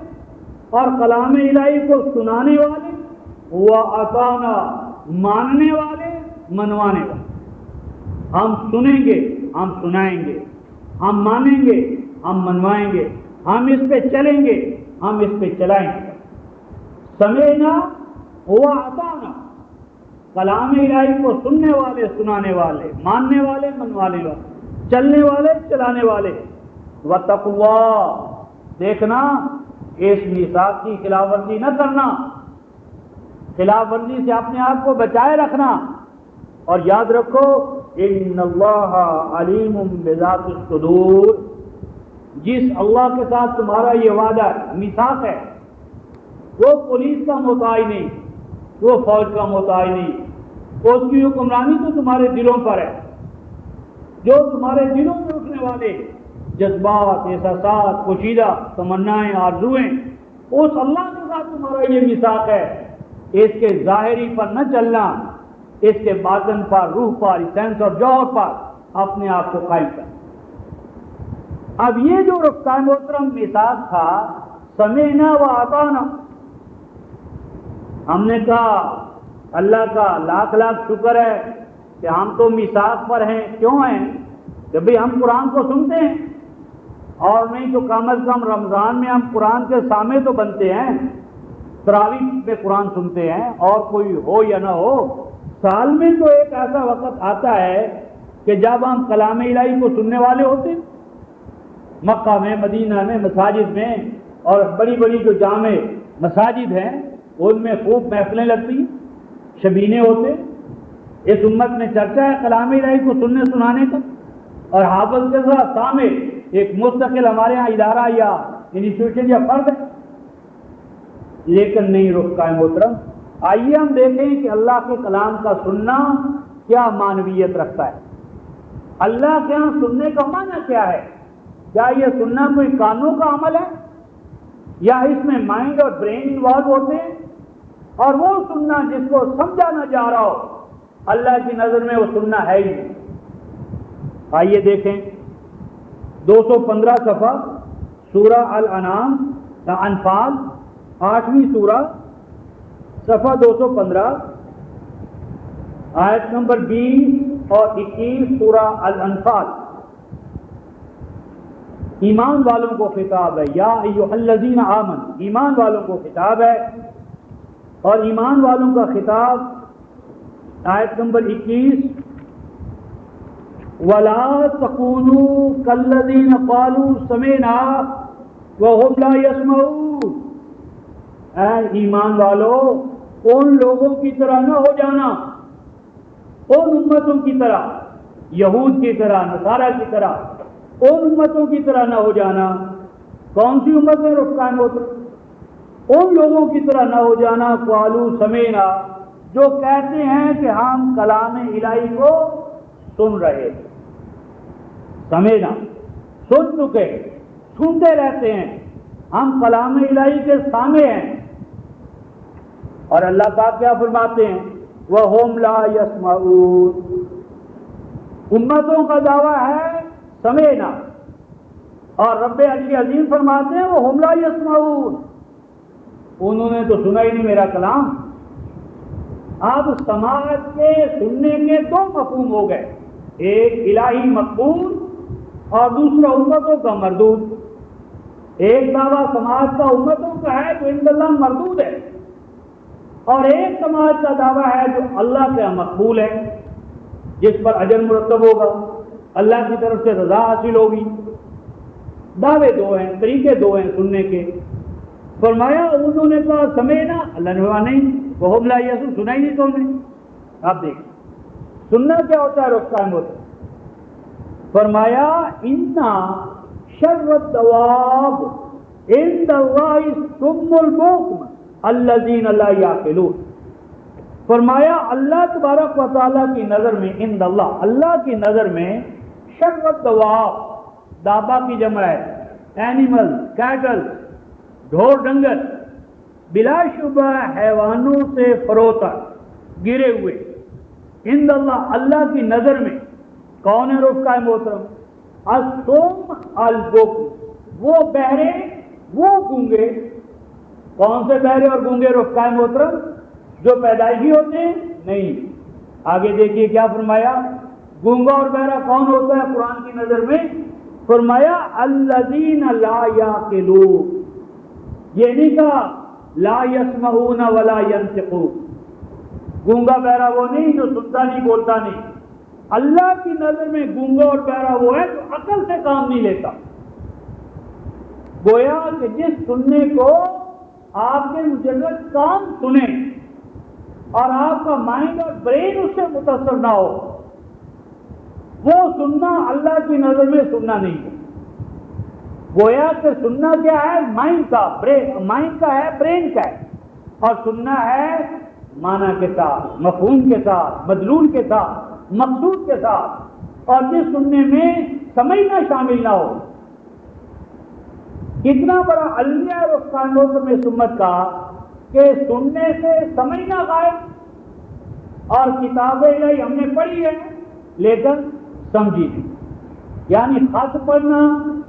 اور کلام الہی کو سنانے والے، وَأَطَعْنَا ماننے والے، منوانے والے۔ ہم سنیں گے، ہم سنائیں گے، ہم مانیں گے، ہم منوائیں گے، ہم اس پہ چلیں گے، ہم اس پہ چلائیں گے۔ سمعنا وَأَطَعْنَا، کلام الہی کو سننے والے، سنانے والے، ماننے والے، منوانے والے، چلنے والے، چلانے والے۔ وَاتَّقُوا اللَّهَ، دیکھنا اس میثاق کی خلاف ورزی نہ کرنا، خلاف ورزی سے اپنے آپ کو بچائے رکھنا۔ اور یاد رکھو ان اللہ علیم بذات الصدور، جس اللہ کے ساتھ تمہارا یہ وعدہ میثاق ہے وہ پولیس کا محتاج نہیں، وہ فوج کا محتاج نہیں، اس کی حکمرانی تو تمہارے دلوں پر ہے۔ جو تمہارے دلوں میں اٹھنے والے جذبات، احساسات، پوشیدہ تمنائیں، آرزوئیں، اس اللہ کے ساتھ تمہارا یہ میثاق ہے۔ اس کے ظاہری پر نہ چلنا، اس کے باطن پر، روح پر، سینس اور جوہر پر اپنے آپ کو قائم کرنا۔ اب یہ جو رفقائے محترم میثاق تھا، سمعنا وَأَطَعْنَا، ہم نے کہا اللہ کا لاکھ لاکھ شکر ہے کہ ہم تو میثاق پر ہیں۔ کیوں ہیں؟ کہ بھئی ہم قرآن کو سنتے ہیں، اور نہیں تو کم از کم رمضان میں ہم قرآن کے سامع تو بنتے ہیں، تراویح میں قرآن سنتے ہیں، اور کوئی ہو یا نہ ہو، سال میں تو ایک ایسا وقت آتا ہے کہ جب ہم کلام الہی کو سننے والے ہوتے ہیں، مکہ میں، مدینہ میں، مساجد میں، اور بڑی بڑی جو جامع مساجد ہیں ان میں خوب محفلیں لگتی ہیں، شبینے ہوتے، اس امت میں چرچا ہے کلام الہی کو سننے سنانے کا، اور حافظ کے ساتھ سامع ایک مستقل ہمارے ہاں ادارہ یا انسٹیٹیوشن یا فرد ہے، لیکن نہیں رخ محترم۔ آئیے ہم دیکھیں کہ اللہ کے کلام کا سننا کیا معنویت رکھتا ہے، اللہ کے ہاں سننے کا معنی کیا ہے؟ کیا یہ سننا کوئی کانوں کا عمل ہے، یا اس میں مائنڈ اور برین انوالو ہوتے ہیں؟ اور وہ سننا جس کو سمجھا نہ جا رہا ہو، اللہ کی نظر میں وہ سننا ہے ہی نہیں۔ آئیے دیکھیں 215 صفحہ سورہ الانعام انفال 8ویں سورہ صفحہ 215 آیت نمبر 20 اور 21 سورہ الانفال۔ ایمان والوں کو خطاب ہے، یا ایھا الذین آمنوا، ایمان والوں کو خطاب ہے، اور ایمان والوں کا خطاب آیت نمبر 21، وَلَا تَكُونُوا كَالَّذِينَ قَالُوا سَمِعْنَا وَهُمْ لَا يَسْمَعُونَ، اے ایمان والو ان لوگوں کی طرح نہ ہو جانا، ان امتوں کی طرح، یہود کی طرح، نصارہ کی طرح، ان امتوں کی طرح نہ ہو جانا۔ کون سی امت میں رخ قائم ہوتا؟ ان لوگوں کی طرح نہ ہو جانا قالوا سمعنا، جو کہتے ہیں کہ ہم کلام الہی کو سن رہے ہیں۔ سمعنا سن چکے، سنتے رہتے ہیں، ہم کلام الہی کے سامع ہیں۔ اور اللہ پاک کیا فرماتے ہیں؟ وَهُمْ لَا يَسْمَعُونَ، امتوں کا دعویٰ ہے سمعنا، اور رب علی عظیم فرماتے ہیں وَهُمْ لَا يَسْمَعُونَ، انہوں نے تو سنا ہی نہیں میرا کلام۔ اب سماعت کے سننے کے دو مفہوم ہو گئے، ایک الہی مقبول اور دوسرا امتوں کا مردود۔ ایک دعویٰ سماعت کا امتوں کا ہے جو عند اللہ مردود ہے، اور ایک سماعت کا دعویٰ ہے جو اللہ کے مقبول ہے، جس پر اجر مرتب ہوگا، اللہ کی طرف سے رضا حاصل ہوگی۔ دعوے دو ہیں، طریقے دو ہیں سننے کے۔ فرمایا انہوں نے کہا سمعنا، اللہ نے کہا نہیں، وَهُمْ لَا يَسْمَعُونَ، سنا ہی نہیں تم نے۔ آپ دیکھیں سننا کیا ہوتا ہے، رخ قائم ہوتا ہے۔ فرمایا اِنَّ شَرَّ الدَّوَابِ عِندَ اللَّهِ الصُّمُّ الْبُكْمُ الَّذِينَ لَا يَعْقِلُونَ۔ فرمایا اللہ تبارک و تعالیٰ کی نظر میں، عند اللہ، اللہ کی نظر میں، شر الدواب، دابا کی جمع ہے، اینیمل، کیٹل، ڈھور ڈنگر، بلا شبہ حیوانوں سے فروتر گرے ہوئے، عند اللہ، اللہ کی نظر میں کون ہے رخ قائم محترم؟ الصم البکم، وہ بہرے، وہ گونگے۔ کون سے بہرے اور گونگے رخ قائم محترم؟ جو پیدائشی ہوتے ہیں؟ نہیں۔ آگے دیکھیے کیا فرمایا، گونگا اور بہرا کون ہوتا ہے قرآن کی نظر میں؟ فرمایا الذین لا یعقلون، یہ نہیں کہا لا یسمعون ولا ینطقون، گونگا بہرا وہ نہیں جو سنتا نہیں بولتا نہیں۔ اللہ کی نظر میں گونگا اور بہرا وہ ہے جو عقل سے کام نہیں لیتا۔ گویا کہ جس سننے کو آپ کے مجرد کام سنیں اور آپ کا مائنڈ اور برین اس سے متاثر نہ ہو، وہ سننا اللہ کی نظر میں سننا نہیں ہے۔ گویا کہ سننا کیا ہے؟ مائنڈ کا، مائنڈ کا ہے، برین کا ہے، اور سننا ہے معنی کے ساتھ، مفہوم کے ساتھ، مدلول کے ساتھ، مقصود کے ساتھ، اور جس سننے میں سمجھنا شامل نہ ہو۔ کتنا بڑا المیہ ہے اس قانون میں سمت کا کہ سننے سے سمجھنا غائب، اور کتابیں الہی ہم نے پڑھی ہے لیکن سمجھی نہیں۔ یعنی خط پڑھنا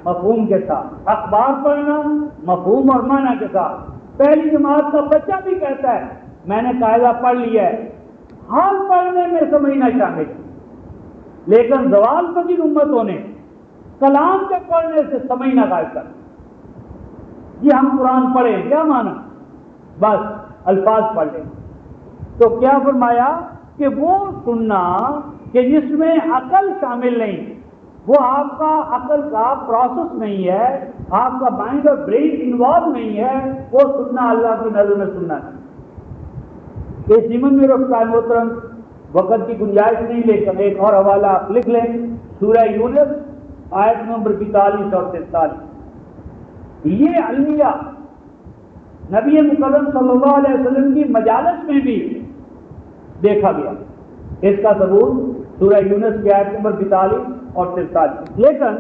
مفہوم کے ساتھ، اخبار پڑھنا مفہوم اور معنی کے ساتھ۔ پہلی جماعت کا بچہ بھی کہتا ہے میں نے قاعدہ پڑھ لیا ہے، حال پڑھنے میں سمجھنا شامل ہے، لیکن زوال پذیر امتوں نے کلام کے پڑھنے سے سمجھنا غائب کر۔ یہ ہم قرآن پڑھیں کیا مانا؟ بس الفاظ پڑھ لیں۔ تو کیا فرمایا کہ وہ سننا کہ جس میں عقل شامل نہیں، وہ آپ کا عقل کا پروسیس نہیں ہے، آپ کا مائنڈ اور برین انوالو نہیں ہے، وہ سننا اللہ کی نظر میں سننا نہیں۔ اس ضمن میں رخ قائم محترم وقت کی گنجائش نہیں، لیکن ایک اور حوالہ آپ لکھ لیں، سورہ یونس آیت نمبر 42 اور 43۔ یہ المیہ نبی مکرم صلی اللہ علیہ وسلم کی مجالس میں بھی دیکھا گیا۔ اس کا ثبوت سورہ یونس کی آیت نمبر 42 اور 43۔ لیکن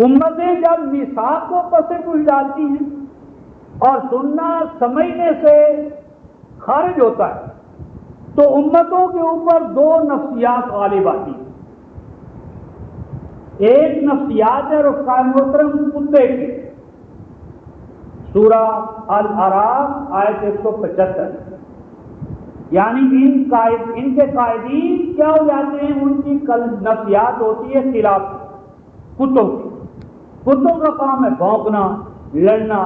امتیں جب میثاق کو پس پوچھ ڈالتی ہیں اور سننا سمجھنے سے خارج ہوتا ہے تو امتوں کے اوپر دو نفسیات غالب آتی ہیں۔ ایک نفسیات ہے رفقائے محترم کتے کی، سورہ الاعراف آیت 175، یعنی ان کے قائدین کیا ہو جاتے ہیں، ان کی نفسیات ہوتی ہے خلاف کتوں کی۔ کتوں کا کام ہے بھونکنا، لڑنا،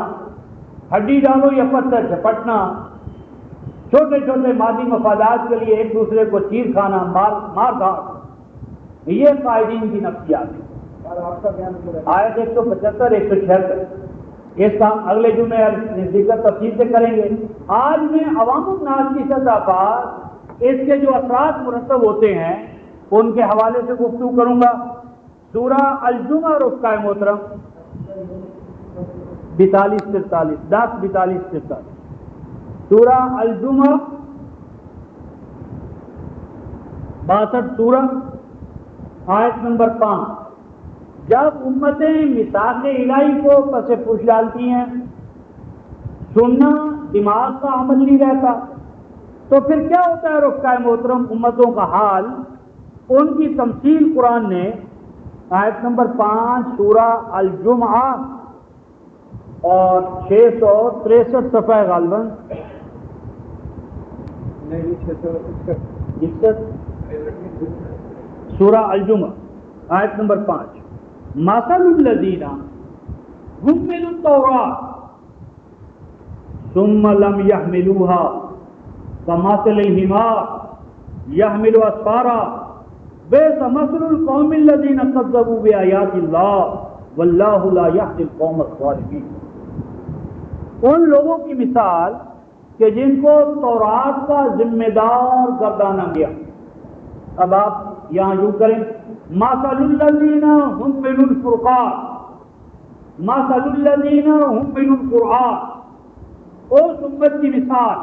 ہڈی ڈالو یا پتھر جھپٹنا، چھوٹے چھوٹے مادی مفادات کے لیے ایک دوسرے کو چیر کھانا، مار دھاڑ، یہ قائدین کی نفسیات ہے۔ آیت 175 176، اس کا ہم اگلے جمعے ذکر تفصیل سے کریں گے۔ آج میں عوام الناس کی سطح پر اس کے جو اثرات مرتب ہوتے ہیں ان کے حوالے سے گفتگو کروں گا۔ سورہ الجمعہ رفقائے محترم 42-43، 10-42-43، سورہ الجمعہ 62 سورہ آیت نمبر 5۔ جب امتیں میثاق الہی کو پس پوچھ ڈالتی ہیں، سننا دماغ کا عمل نہیں رہتا، تو پھر کیا ہوتا ہے رفقائے محترم امتوں کا حال؟ ان کی تمثیل قرآن نے آیت نمبر 5 سورہ الجمعہ اور 663 صفحہ غالباً 61 سورہ الجمعہ آیت نمبر 5، مثل الذین حملوا التوراۃ ثم لم يحملوها كمثل الحمار يحمل اسفارا بئس مثل القوم الذین كذبوا بآیات اللہ واللہ لا يهدی القوم الظالمین۔ ان لوگوں کی مثال کہ جن کو تورات کا ذمہ دار گردانا گیا۔ اب آپ یہاں یوں کریں، مثل الذین حملوا الفرقان، مثل الذین حملوا القرآن، اس امت کی مثال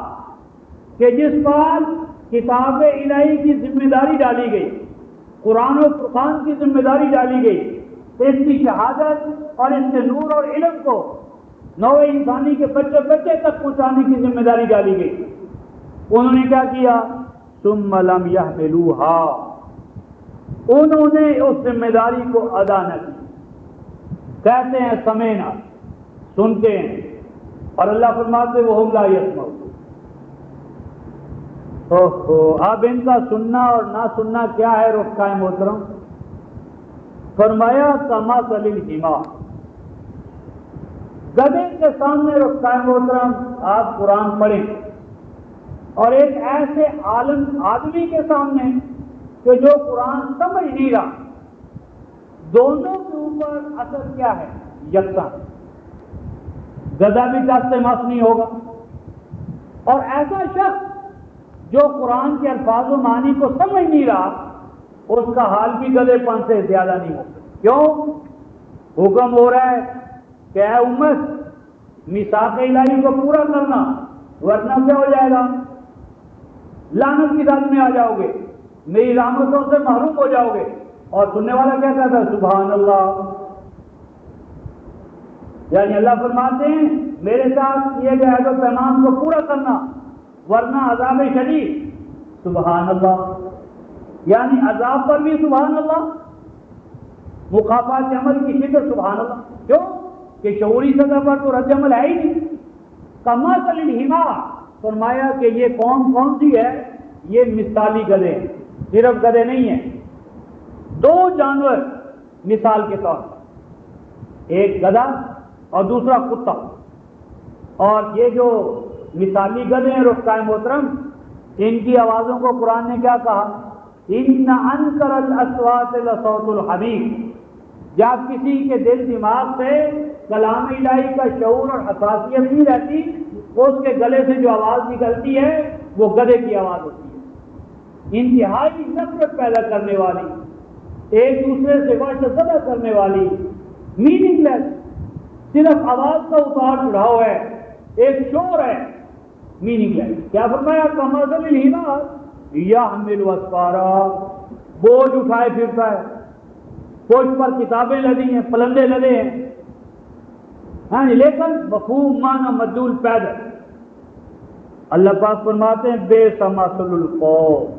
کہ جس پر کتاب الہی کی ذمہ داری ڈالی گئی، قرآن و فرقان کی ذمہ داری ڈالی گئی، اس کی شہادت اور اس کے نور اور علم کو نوع انسانی کے بچے بچے تک پہنچانے کی ذمہ داری ڈالی گئی۔ انہوں نے کیا کیا؟ ثم لم يحملوها، انہوں نے اس ذمہ داری کو ادا نہ کی۔ کہتے ہیں سمعنا، سنتے ہیں، اور اللہ فرماتے وہم لا يسمعون۔ اب ان کا سننا اور نہ سننا کیا ہے رفقائے محترم؟ فرمایا کمثل الحمار، گدھے کے سامنے رفقائے محترم آپ قرآن پڑھیں، اور ایک ایسے عالم آدمی کے سامنے کہ جو قرآن سمجھ نہیں رہا، دونوں کے اوپر اثر کیا ہے؟ یکساں۔ گدھا بھی دست سے مس نہیں ہوگا، اور ایسا شخص جو قرآن کے الفاظ و معنی کو سمجھ نہیں رہا، اس کا حال بھی گدھے پن سے زیادہ نہیں ہوگا۔ کیوں؟ حکم ہو رہا ہے کہ اے امت میثاق الہی کو پورا کرنا، ورنہ کیا ہو جائے گا؟ لعنت کی داد میں آ جاؤ گے، میری رحمتوں سے محروم ہو جاؤ گے۔ اور سننے والا کہتا تھا سبحان اللہ، یعنی اللہ فرماتے ہیں میرے ساتھ کیے گئے عہد و پیمان کو پورا کرنا ورنہ عذاب شدید۔ سبحان اللہ، یعنی عذاب پر بھی سبحان اللہ، مخافات عمل کی فکر سبحان اللہ۔ کیوں کہ شعوری سطح پر تو رد عمل ہے ہی نہیں۔ کمثل الحمار، فرمایا کہ یہ قوم کون سی ہے؟ یہ مثالی گدھے ہیں، صرف گدھے نہیں ہیں، دو جانور مثال کے طور پر، ایک گدھا اور دوسرا کتا۔ اور یہ جو مثالی گدھے ہیں رفقائے محترم، ان کی آوازوں کو قرآن نے کیا کہا؟ ان انکر الاصوات لصوت الحمیر۔ جب کسی کے دل دماغ سے کلام الہی کا شعور اور حساسیت نہیں رہتی، اس کے گلے سے جو آواز نکلتی ہے وہ گدھے کی آواز ہوتی ہے۔ انتہائی نفرت پیدا کرنے والی، ایک دوسرے سے وحشت زدہ کرنے والی، میننگ لیس، صرف آواز کا اتار چڑھاؤ ہے، ایک شور ہے، میننگ لیس۔ کیا فرمایا؟ کمثل الحمار یحمل اسفارا، بوجھ اٹھائے پھرتا ہے، بوجھ پر کتابیں لدی ہیں، پلندے لدے ہیں، ہاں لیکن مفہوم معنی مدلول پیدا۔ اللہ پاک فرماتے ہیں بئس مثل القوم،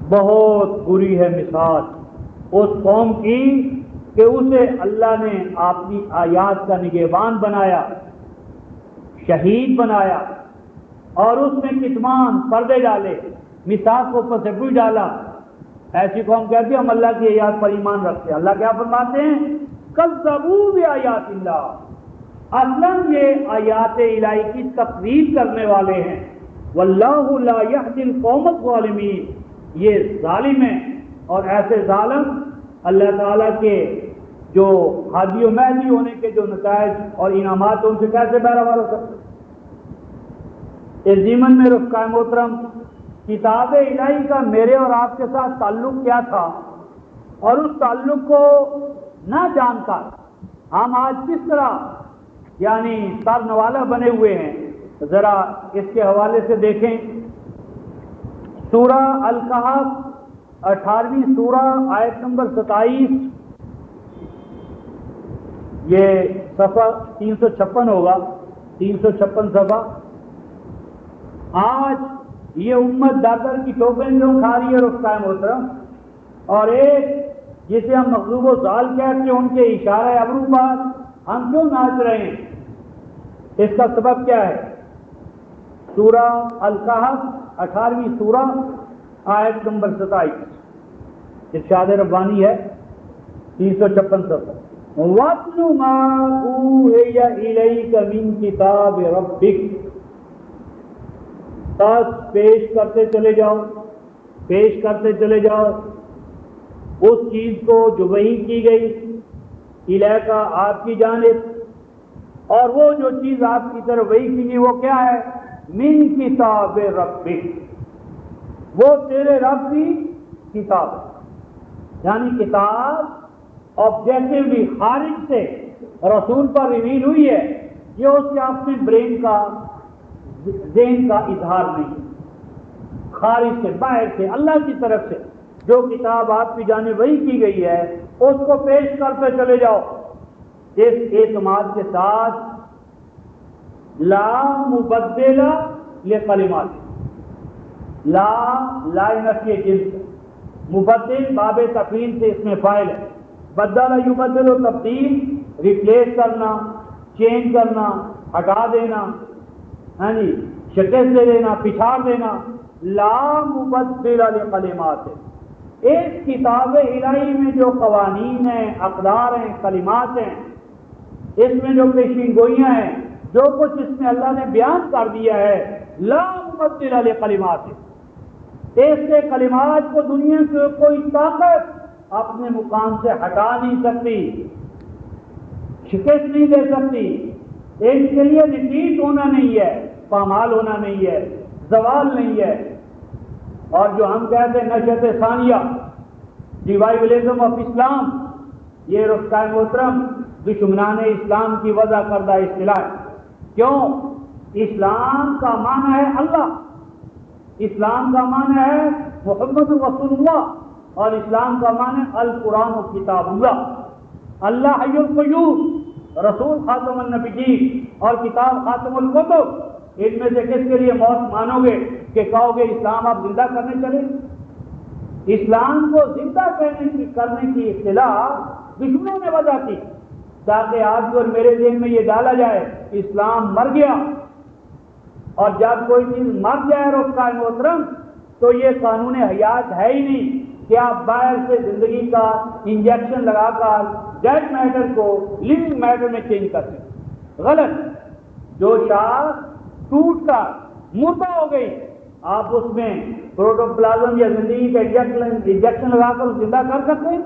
بہت بری ہے مثال اس قوم کی کہ اسے اللہ نے اپنی آیات کا نگہبان بنایا، شہید بنایا، اور اس میں کتمان پردے ڈالے، میثاق کو اوپر سے کوئی ڈالا۔ ایسی قوم کہتی ہے ہم اللہ کی آیات پر ایمان رکھتے ہیں۔ اللہ کیا فرماتے ہیں؟ کذبوا بآیات اللہ، اصلاً یہ آیات الہی کی تکذیب کرنے والے ہیں۔ واللہ لا یہدی القوم الظالمین، یہ ظالم ہیں، اور ایسے ظالم اللہ تعالیٰ کے جو ہادی و مہدی ہونے کے جو نتائج اور انعامات ان سے کیسے بہرہ ہو سکتے؟ اس ضمن میں رفقائے محترم، کتاب الہی کا میرے اور آپ کے ساتھ تعلق کیا تھا، اور اس تعلق کو نہ جان کر ہم آج کس طرح یعنی سر نوالا بنے ہوئے ہیں، ذرا اس کے حوالے سے دیکھیں۔ سورہ الکہف 18ویں سورہ آیت نمبر 27، یہ صفحہ 356 ہوگا، 356 صفحہ۔ آج یہ امت در کی ٹوکن جو کھا رہی ہے رفقائے محترم، اور ایک جسے ہم مغلوب و ضال کہتے ہیں ان کے اشارہ ابرو پر ہم کیوں ناچ رہے ہیں؟ اس کا سبب کیا ہے؟ سورہ الکہف 18ویں سورہ آیت نمبر 27، ارشاد ربانی ہے 356 صفحہ۔ وَاتْلُ مَا أُوحِیَ إِلَيْکَ مِن کتاب ربک، بس پیش کرتے چلے جاؤ، پیش کرتے چلے جاؤ اس چیز کو جو وحی کی گئی الیک آپ کی جانب، اور وہ جو چیز آپ کی طرف وحی کی گئی وہ کیا ہے؟ من کتاب ربک، وہ تیرے رب کی کتاب ہے، یعنی کتاب آبجیکٹولی خارج سے رسول پر ریویل ہوئی ہے، یہ اس کے اپنے برین کا ذہن کا اظہار نہیں، خارج سے باہر سے اللہ کی طرف سے جو کتاب آپ کی جانب وحی کی گئی ہے اس کو پیش کرتے چلے جاؤ، اس اعتماد کے ساتھ لا مبدل لکلمات، لا نفی جنس، مبدل باب تفعیل سے اس میں فاعل ہے، بدل یبدل و تبدیل، ریپلیس کرنا، چینج کرنا، ہٹا دینا، ہاں جی شکست دے دینا، پچھاڑ دینا، لا مبدل لکلمات۔ اس کتاب الہی میں جو قوانین ہیں، اقدار ہیں، کلمات ہیں، اس میں جو پیشین گوئیاں ہیں، جو کچھ اس میں اللہ نے بیان کر دیا ہے، لا مبدل لکلمات، اس سے کلمات کو دنیا کی کوئی طاقت اپنے مقام سے ہٹا نہیں سکتی، شکست نہیں دے سکتی، ان کے لیے ریپیٹ ہونا نہیں ہے، پامال ہونا نہیں ہے، زوال نہیں ہے۔ اور جو ہم کہتے ہیں نشأت ثانیہ، ریوائولزم آف اسلام، یہ رفقائے محترم دشمنان اسلام کی وضع کردہ اصطلاح ہے۔ کیوں؟ اسلام کا معنی ہے اللہ، اسلام کا معنی ہے محمد رسول اللہ، اور اسلام کا معنی ہے القرآن و کتاب اللہ۔ اللہ حی القیوم، رسول خاتم النبیین، اور کتاب خاتم الکتب، ان میں سے کس کے لیے موت مانو گے کہ کہو گے اسلام آپ زندہ کرنے چلے؟ اسلام کو زندہ کرنے کی اصطلاح دشمنوں نے وضع کی تاکہ آپ کو اور میرے ذہن میں یہ ڈالا جائے اسلام مر گیا، اور جب کوئی چیز مر جائے رفقائے محترم تو یہ قانون حیات ہے ہی نہیں کہ آپ باہر سے زندگی کا انجیکشن لگا کر ڈیڈ میٹر کو لیونگ میٹر میں چینج کر دیں۔ غلط۔ جو شاخ ٹوٹ کر مردہ ہو گئی آپ اس میں پروٹوپلازم یا زندگی کا انجیکشن لگا کر زندہ کر سکتے ہیں؟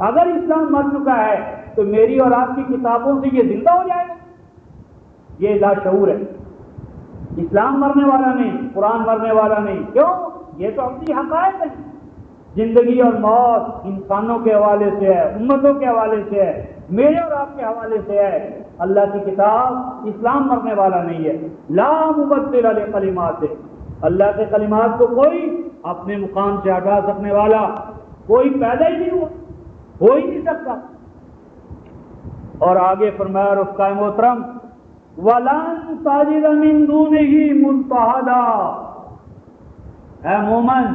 اگر اسلام مر چکا ہے تو میری اور آپ کی کتابوں سے یہ زندہ ہو جائے گا؟ یہ لاشعور ہے۔ اسلام مرنے والا نہیں، قرآن مرنے والا نہیں۔ کیوں؟ یہ تو اپنی حقائق ہیں. زندگی اور موت انسانوں کے حوالے سے ہے، امتوں کے حوالے سے ہے، میرے اور آپ کے حوالے سے ہے. اللہ کی کتاب اسلام مرنے والا نہیں ہے. لا مبدل لکلمات، اللہ کے کلمات کو کوئی اپنے مقام سے ہٹا سکنے والا کوئی پیدا ہی نہیں ہوا، ہو ہی نہیں سکتا. اور آگے فرمایا رفقائے محترم وَلَن تَجِدَ مِن دُونِهِ مُلْتَحَدًا، اے مومن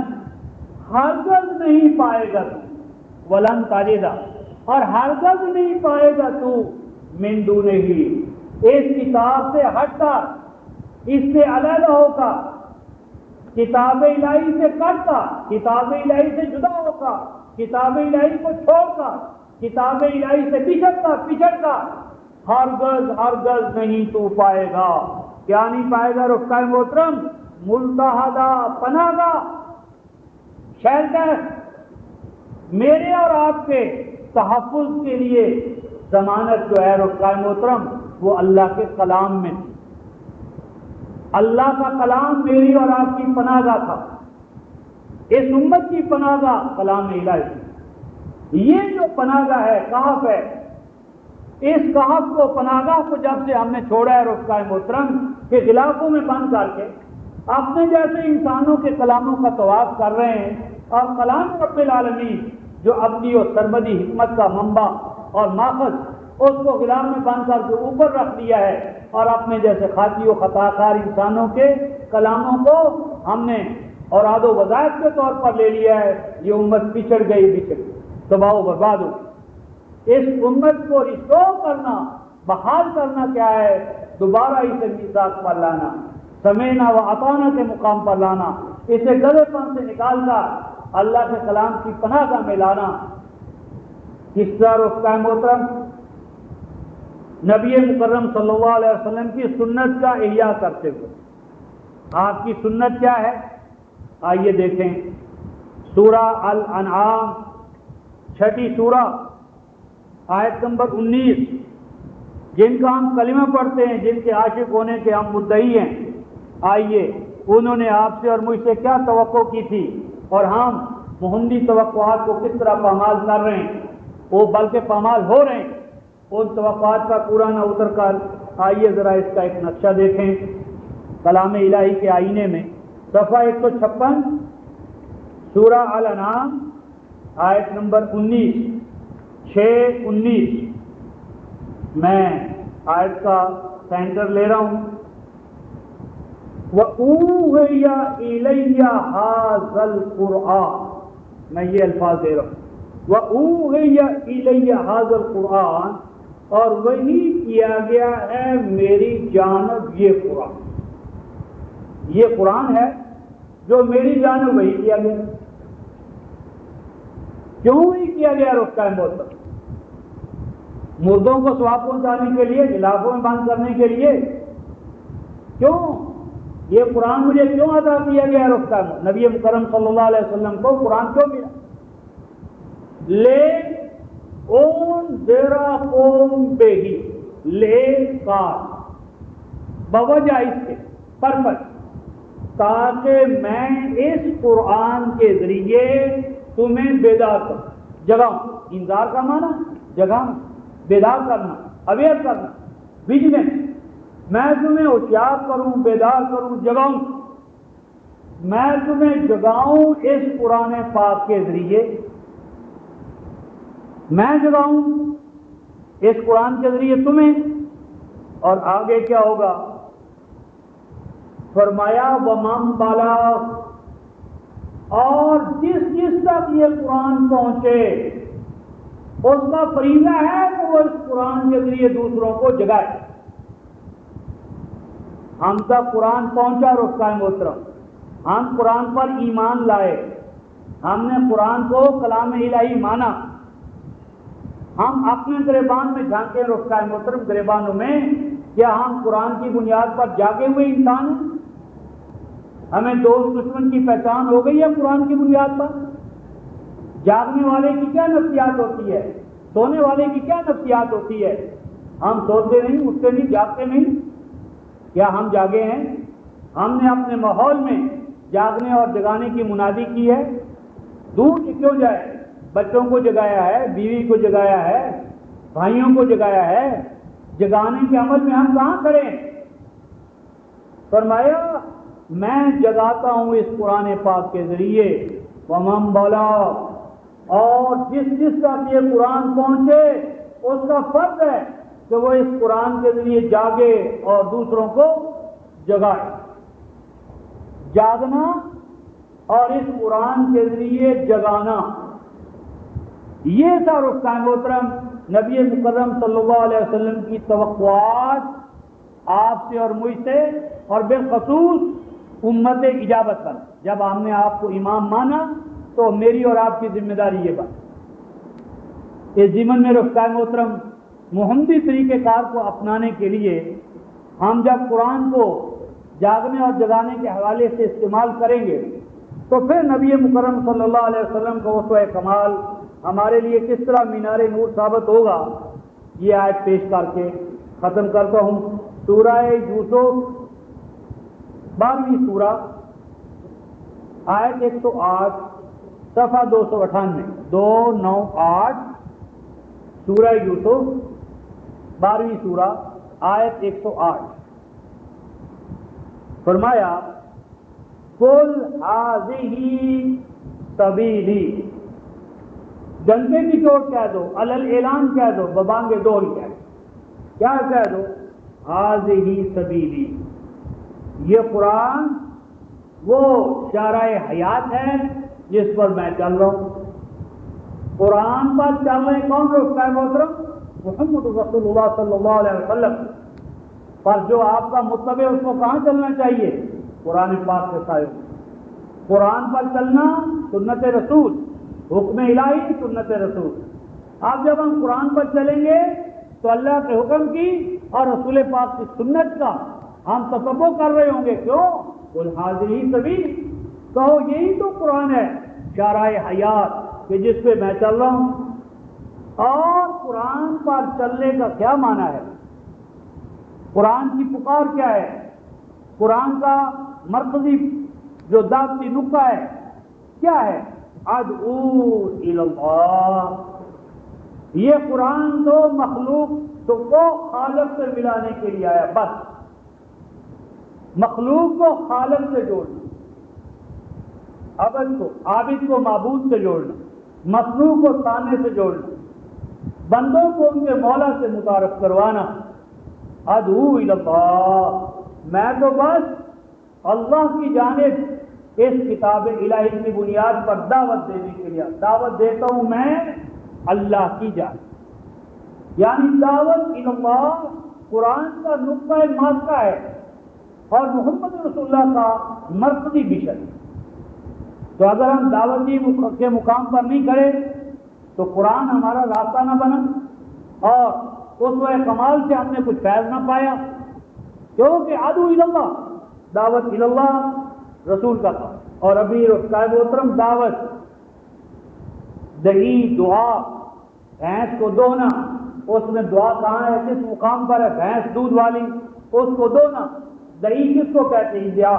ہرگز نہیں پائے گا تو، وَلَن تَجِدَ، اور ہرگز نہیں پائے گا تو، مِن دُونِهِ، اس کتاب سے ہٹ کر، اس سے علیحدہ ہو کر، کتاب الہی سے کٹ کر، کتاب الہی سے جدا ہو کر، کتاب الہی کو چھوڑ کر، کتاب الہی سے پچھڑ کر ہرگز نہیں تو پائے گا. کیا نہیں پائے گا رفقائے محترم؟ ملتحدہ، پناہ گاہ، شیلٹر. میرے اور آپ کے تحفظ کے لیے ضمانت جو ہے رفقائے محترم وہ اللہ کے کلام میں تھی. اللہ کا کلام میری اور آپ کی پناہ گاہ تھا. اس امت کی پناہ گاہ کلام الہی. یہ جو پناہ گاہ ہے کہف ہے، اس کہف کو پناہ گاہ کو جب سے ہم نے چھوڑا ہے رفقائے محترم کہ غلافوں میں بند کر کے اپنے جیسے انسانوں کے کلاموں کا طواف کر رہے ہیں، اور کلام رب العالمین جو اپنی اور سرمدی حکمت کا منبع اور ماخذ اس کو غلاف میں بند کر کے اوپر رکھ دیا ہے، اور اپنے جیسے خاطی و خطا کار انسانوں کے کلاموں کو ہم نے اوراد و وظائف کے طور پر لے لیا ہے. یہ امت بچڑ گئی، تباہ و برباد ہو. اس امت کو ریسٹور کرنا، بحال کرنا کیا ہے؟ دوبارہ اسے میثاق پر لانا، سمینا و اطانا کے مقام پر لانا، اسے گلے پن سے نکال کر اللہ کے کلام کی پناہ گاہ میں لانا. کس طرح رفقائے محترم نبی مکرم صلی اللہ علیہ وسلم کی سنت کا احیاء کرتے ہوئے. آپ کی سنت کیا ہے؟ آئیے دیکھیں سورہ الانعام 6 سورہ آیت نمبر 19. جن کا ہم کلمہ پڑھتے ہیں، جن کے عاشق ہونے کے ہم مدعی ہیں، آئیے انہوں نے آپ سے اور مجھ سے کیا توقع کی تھی، اور ہم محمدی توقعات کو کس طرح پامال کر رہے ہیں، وہ بلکہ پامال ہو رہے ہیں. ان توقعات کا پورا نہ اتر کر آئیے ذرا اس کا ایک نقشہ دیکھیں کلام الہی کے آئینے میں. صفحہ 156 سورہ الانعام آیت نمبر 19 میں آیت کا سینٹر لے رہا ہوں. وَأُوحِيَ إِلَيَّ هَذَا الْقُرْآنُ، میں یہ الفاظ دے رہا ہوں. وَأُوحِيَ إِلَيَّ هَذَا الْقُرْآنُ، اور وہی کیا گیا ہے میری جانب یہ قرآن. یہ قرآن ہے جو میری جانب وہی کیا گیا. کیوں ہی کیا گیا رفقائے محترم؟ مردوں کو ثواب پہنچانے کے لیے، غلافوں میں بند کرنے کے لیے؟ کیوں یہ قرآن مجھے کیوں عطا کیا گیا رفقائے محترم؟ نبی مکرم صلی اللہ علیہ وسلم کو قرآن کیوں ملا؟ لے اون زیرا قوم بے ہی، لے کار بوجہ اس کے پرپس، تاکہ میں اس قرآن کے ذریعے تمہیں بیدار کروں، جگاؤں. انذار کا معنی جگاؤں، بیدار کرنا، اویئر کرنا، ویجیلنس. میں تمہیں ہوشیار کروں، بیدار کروں، جگاؤں. میں تمہیں جگاؤں اس قرآن پاک کے ذریعے، میں جگاؤں اس قرآن کے ذریعے تمہیں. اور آگے کیا ہوگا؟ فرمایا وَمَن بَلَغَ، اور جس تک یہ قرآن پہنچے اس کا فریضہ ہے کہ وہ اس قرآن کے ذریعے دوسروں کو جگائے. ہم تک قرآن پہنچا رفقائے محترم، ہم قرآن پر ایمان لائے، ہم نے قرآن کو کلام الہی مانا. ہم اپنے گریبان میں جھانکے رفقائے محترم، گریبانوں میں کیا ہم قرآن کی بنیاد پر جاگے ہوئے انسان ہیں؟ ہمیں دوست دشمن کی پہچان ہو گئی ہے قرآن کی بنیاد پر؟ جاگنے والے کی کیا نفسیات ہوتی ہے؟ سونے والے کی کیا نفسیات ہوتی ہے؟ ہم سوتے نہیں، اٹھتے نہیں، جاگتے نہیں. کیا ہم جاگے ہیں؟ ہم نے اپنے ماحول میں جاگنے اور جگانے کی منادی کی ہے؟ دور کیوں جائے؟ بچوں کو جگایا ہے، بیوی کو جگایا ہے، بھائیوں کو جگایا ہے، جگانے کے عمل میں ہم کہاں کھڑے ہیں؟ فرمایا میں جگاتا ہوں اس قرآن پاک کے ذریعے، ومن بلغ، اور جس جس تک یہ قرآن پہنچے اس کا فرض ہے کہ وہ اس قرآن کے ذریعے جاگے اور دوسروں کو جگائے۔ جاگنا اور اس قرآن کے ذریعے جگانا، یہ تھا رفقائے محترم نبی مکرم صلی اللہ علیہ وسلم کی توقعات آپ سے اور مجھ سے، اور بالخصوص امت اجابت پر۔ جب ہم نے آپ کو امام مانا تو میری اور آپ کی ذمہ داری یہ بات، اس ضمن میں رفقائے محترم محمدی طریقہ کار کو اپنانے کے لیے ہم جب قرآن کو جاگنے اور جگانے کے حوالے سے استعمال کریں گے تو پھر نبی مکرم صلی اللہ علیہ وسلم کا اسوہ کمال ہمارے لیے کس طرح مینار نور ثابت ہوگا، یہ آیت پیش کر کے ختم کرتا ہوں۔ سورہ یوسف 12ویں سورہ، آیت 108، صفحہ 298، 298، سورہ یوسف 12ویں سورہ، آیت 108۔ فرمایا قل ھذہ سبیلی، ڈنڈے کی چوٹ کہہ دو، اعلان کہہ دو، ببانگ ڈول کہہ دو، کیا کہہ دو؟ ھذہ سبیلی، یہ قرآن وہ شارع حیات ہے جس پر میں چل رہا ہوں۔ قرآن پر چل رہے کون لوگ؟ محترم محمد رسول اللہ صلی اللہ علیہ وسلم پر جو آپ کا متبع اس کو کہاں چلنا چاہیے؟ قرآن پاک کے سائے۔ قرآن پر چلنا سنت رسول، حکم الہی سنت رسول۔ اب جب ہم قرآن پر چلیں گے تو اللہ کے حکم کی اور رسول پاک کی سنت کا ہم تتبع کر رہے ہوں گے۔ کیوں؟ قل ھذہ سبیل، کہو یہی تو قرآن ہے شارع حیات کہ جس پہ میں چل رہا ہوں۔ اور قرآن پر چلنے کا کیا معنی ہے؟ قرآن کی پکار کیا ہے؟ قرآن کا مرکزی جو دعوتی نقطہ ہے کیا ہے؟ ادعو الی اللہ۔ یہ قرآن تو مخلوق تو کو خالق سے ملانے کے لیے آیا، بس مخلوق کو خالق سے جوڑنا، عابد کو معبود سے جوڑنا، مخلوق کو سامنے سے جوڑنا، بندوں کو ان کے مولا سے متعارف کروانا۔ ادعو الی اللہ، میں تو بس اللہ کی جانب اس کتاب الہی کی بنیاد پر دعوت دینے کے لیے دعوت دیتا ہوں، میں اللہ کی جانب، یعنی دعوت الی اللہ قرآن کا نقطۂ ماسکہ ہے اور محمد رسول اللہ کا مرکزی مشن۔ تو اگر ہم دعوتی کے مقام پر نہیں کریں تو قرآن ہمارا راستہ نہ بنا اور اسوہ کمال سے ہم نے کچھ فیض نہ پایا، کیونکہ ادعو الی اللہ، دعوت الی اللہ رسول کا تھا۔ اور ابھی رفقائے محترم دعوت، دہی دعا، بھینس کو دونا، اس میں دعا کہاں ہے؟ کس مقام پر ہے؟ بھینس دودھ والی، اس کو دونا۔ دہی کس کو کہتے ہیں؟ دعا۔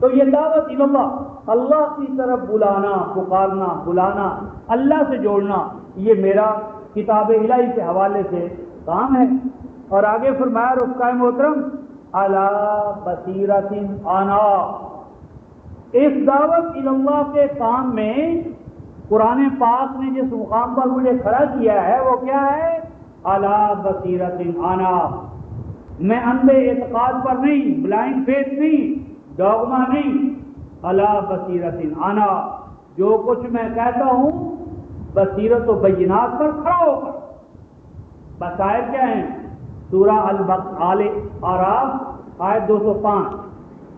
تو یہ دعوت الی اللہ، اللہ کی طرف بلانا، پکارنا، بلانا، اللہ سے جوڑنا، یہ میرا کتاب الہی کے حوالے سے کام ہے۔ اور آگے فرمایا رفقائے محترم علی بصیرۃ انا، اس دعوت الی اللہ کے کام میں قرآن پاک نے جس مقام پر مجھے کھڑا کیا ہے وہ کیا ہے؟ علی بصیرۃ انا، میں اندھے اعتقاد پر نہیں، بلائنڈ فیتھ نہیں، ڈوگما نہیں، علی بصیرۃ انا، جو کچھ میں کہتا ہوں بصیرت و بینات پر کھڑا ہو کر۔ بصائر کیا ہیں؟ سورہ آل اعراف آیت 205،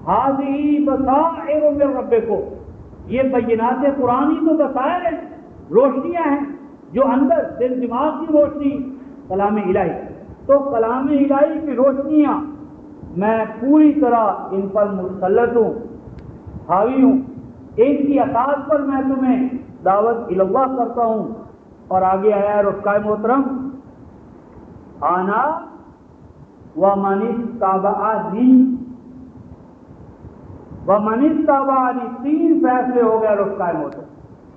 ھذہ بصائر من ربکم، یہ بینات قرآن ہی تو بصائر ہیں، روشنیاں ہیں جو اندر دل دماغ کی روشنی کلام الہی۔ تو کلام الہی کی روشنیاں میں پوری طرح ان پر مسلط ہوں، حاوی ہوں، ان کی اطاعت پر میں تمہیں دعوت الی اللہ کرتا ہوں۔ اور آگے آیا رفقائے محترم آنا ومن اتبعنی، ومن اتبعنی، 3 فیصلے ہو گئے رخ قائم ہوتے.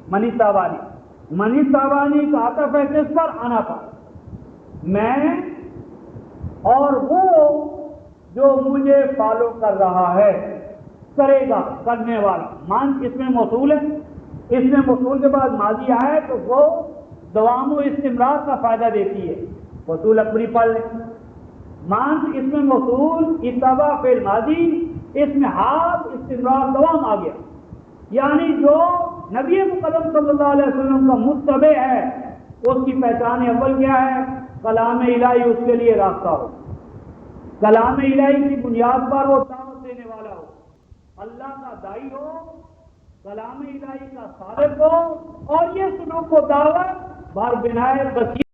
من اتبعنی کا عطف ہے کس پر؟ انا پر. میں اور وہ جو مجھے فالو کر رہا ہے، کرے گا، کرنے والا. مان اس میں موصول ہے، اس میں موصول کے بعد ماضی آئے تو وہ دوام و استمرار کا فائدہ دیتی ہے. موصول اپنی پڑھ لیں. مان اس میں موصول، اتبع فعل ماضی، اس میں حال استمرار دوام آ گیا. یعنی جو نبی مقدم صلی اللہ علیہ وسلم کا متبع ہے اس کی پہچان اول کیا ہے؟ کلام الہی اس کے لیے راستہ ہو، کلام الہی کی بنیاد پر وہ دعوت دینے والا ہو، اللہ کا داعی ہو، کلام الہی کا صادق ہو، اور یہ سلوک و دعوت بر بنائے بصیرت